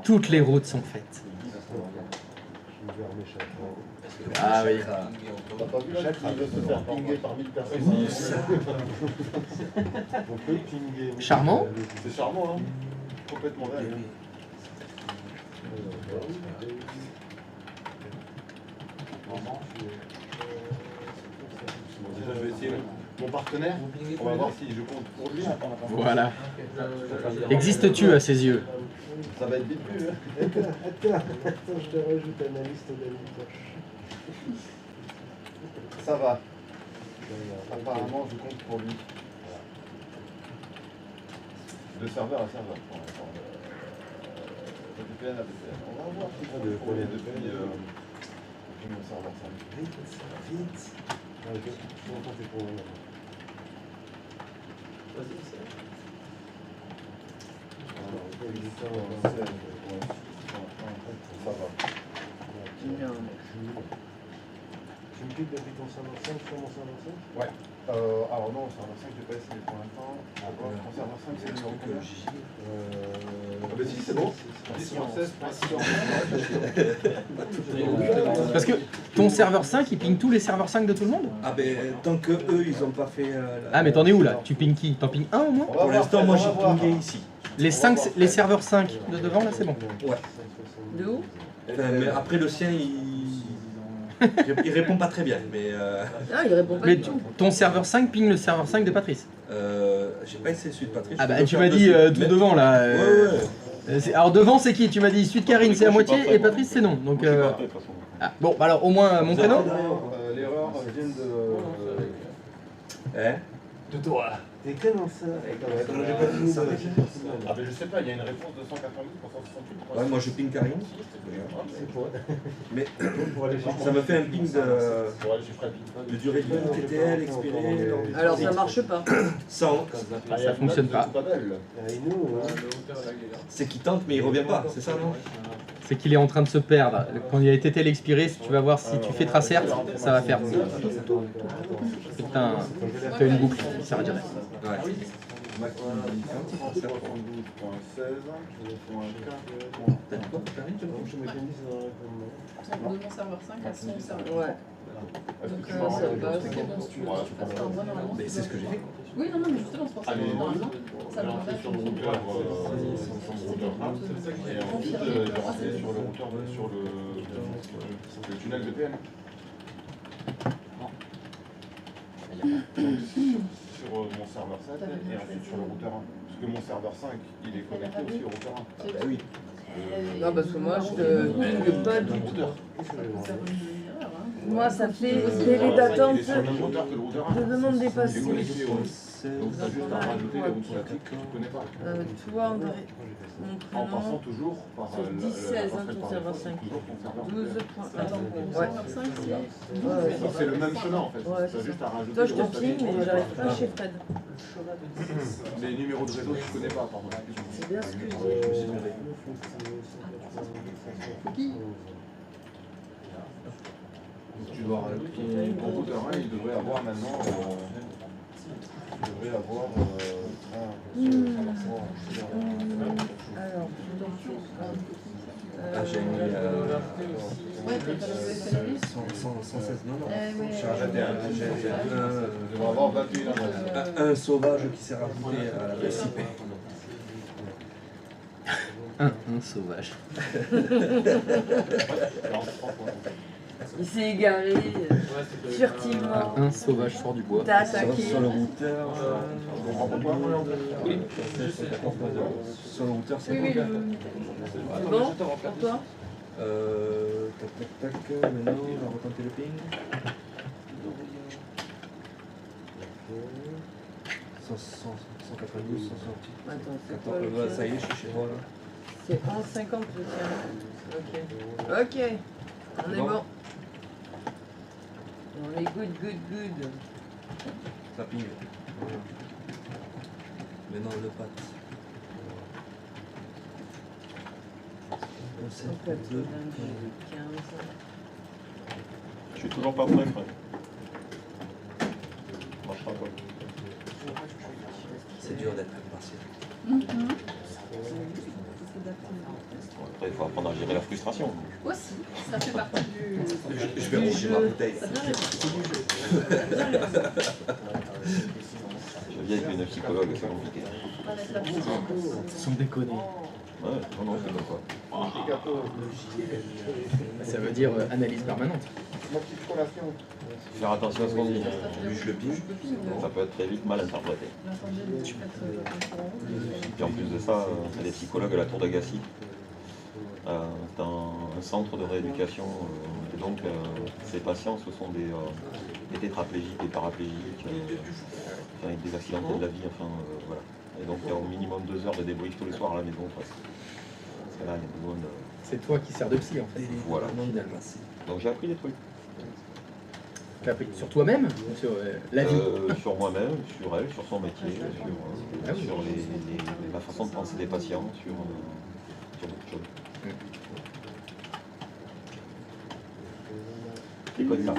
Toutes les routes sont faites. Je vais ouvert mes chapeaux. Ah oui. T'as pas vu là qu'il veut se faire pinguer par 1000 personnes? On peut pinguer. Charmant. C'est charmant, hein? Complètement dingue. Bon, déjà, je vais essayer mon partenaire. On va voir si je compte pour lui. Voilà. Existes-tu à ses yeux? Ça va être vite vu. Hein? Attends, je te rajoute à ma liste d'amis proches. Ça va. Apparemment, je compte pour lui. De serveur à serveur pour l'instant. De VPN à VPN. On va voir si je compte pour lui depuis mon serveur 5. Vite, vite. Ah, ok, je vais compter pour moi. Alors, on peut éviter un Ça va. Non. Tu me piques depuis ton serveur 5 sur mon serveur 5? Ouais. Alors non, le serveur 5, je l'ai pas essayé pour l'instant. Mon serveur 5, c'est le numéro combien? Ah bah si, c'est bon. 10/16. Parce que ton serveur 5, il ping tous les serveurs 5 de tout le monde? Ah ben, tant que eux, ils ont pas fait. Ah mais t'en es où là? Tu pings qui? T'en pings un au moins? Pour l'instant, moi j'ai pingé ici. Les serveurs 5 de devant là, c'est bon. Ouais. De où? Enfin, mais après, le sien, il répond pas très bien. Mais Ah, il répond pas Mais du tout. ton serveur 5 ping le serveur 5 de Patrice. j'ai pas essayé celui de Patrice. Ah Je bah peux tu faire m'as dit dessus. tout Mais- devant là. Ouais, ouais. Alors devant c'est qui? Tu m'as dit suite Karine c'est à moitié et Patrice c'est non. Donc, Je suis pas prêt, de toute façon. ah, bon, bah alors au moins mon prénom. L'erreur vient de. Hein? De toi. T'es comment ça? Attends, j'ai pas fini ça. Ah, mais je sais pas, il y a une réponse de 190 pour 168. Ouais, moi je ping Karine. C'est pour Mais aller chercher. ça me fait un ping Pour aller chez Fred. de durée de vie, TTL, expiré. Alors ça marche pas. 100. Ça fonctionne pas. C'est pas belle. Et nous, C'est qu'il tente mais il revient pas, c'est ça non? C'est qu'il est en train de se perdre. Quand il y a TTL expiré, si tu vas voir si tu fais tracerte, ça va faire. Putain, fais une boucle, ça va direct. Ouais. Max 72.16, T'as dit quoi, Karine? Tu je me dis ça De mon serveur 5 à son serveur. Ouais. Donc ça ça passe. passe. Ok, bon, si tu passes par moi normalement. Mais c'est ce que j'ai fait. Oui, non, mais justement, c'est pour ça que normalement, ça me rappelle sur le routeur, et ensuite de rentrer sur le routeur, sur le tunnel de PM. Donc, sur mon serveur 7 et ensuite sur le routeur 1. Parce que mon serveur 5, il est connecté aussi au routeur 1. Bah oui. Non, parce que moi je te pingue pas du tout. Moi ça fait délai d'attente. Il est sur le même routeur que le routeur 1. Je demande des Il est passes. connecté au. Donc t'as juste à rajouter les routeurs que tu connais pas. Toi, André, mon En passant prénom. toujours par Sur 10-16, hein, ton serveur 5. Toujours ton serveur. 12 points. Attends, ouais. serveur 5, c'est. C'est le même chemin en fait. Ouais, T'as juste à rajouter. Toi je le te ping, mais j'arrive pas chez Fred. Les numéros de réseau, tu connais pas, pardon. C'est bien ce que je dis. Tu dois rajouter ton routeur 1, il devrait avoir maintenant. Il devrait avoir. Alors, Ah, j'ai mis Ouais, t'as pas le FLV 116, non, non. Ouais. J'ai rajouté j'ai Il devrait avoir 21 adresses. un sauvage qui s'est rajouté à la SIP. Un sauvage. il s'est égaré furtivement. Un sauvage sort du bois. T'as attaqué. Sur le routeur, Oui. sur le routeur, c'est Oui, bon. oui, C'est bon pour toi? Tac, maintenant on va retenter le ping. 192, 168. Attends, c'est quoi le tien? Ça y est, je suis chez moi là. C'est 11,50 le tien. Ok. Ok. On est bon. On est good. Ça ping. Maintenant le pat. 192, 15. Je suis toujours pas prêt, frère. Marchera pas. C'est dur d'être impartial. Après, il faut apprendre à gérer la frustration. Aussi, ça fait partie du. Je vais ronger ma bouteille. Ça vient répondre. Je vis avec une psychologue, c'est compliqué. On va mettre la petite. Sans déconner. Ouais, non, c'est comme quoi. Ça veut dire analyse permanente. Ma petite collation. Faire attention à ce qu'on dit. Lui, je le ping. Ça peut être très vite mal interprété. Puis en plus de ça, il y a des psychologues à la Tour d'Agassi. C'est un centre de rééducation. Et donc, ces patients, ce sont des tétraplégiques, des paraplégiques, enfin, des accidentés de la vie, enfin, voilà. Et donc, il y a au minimum 2 heures de débrief tous les soirs à la maison, presque. Parce que là, il y a besoin de... C'est toi qui sers de psy en fait. Voilà. Finalement. Donc, j'ai appris des trucs. Tu as appris sur toi-même ou sur la vie? Sur moi-même, sur elle, sur son métier, Ah oui. sur la façon de penser des patients, sur beaucoup de choses. C'est quoi ça?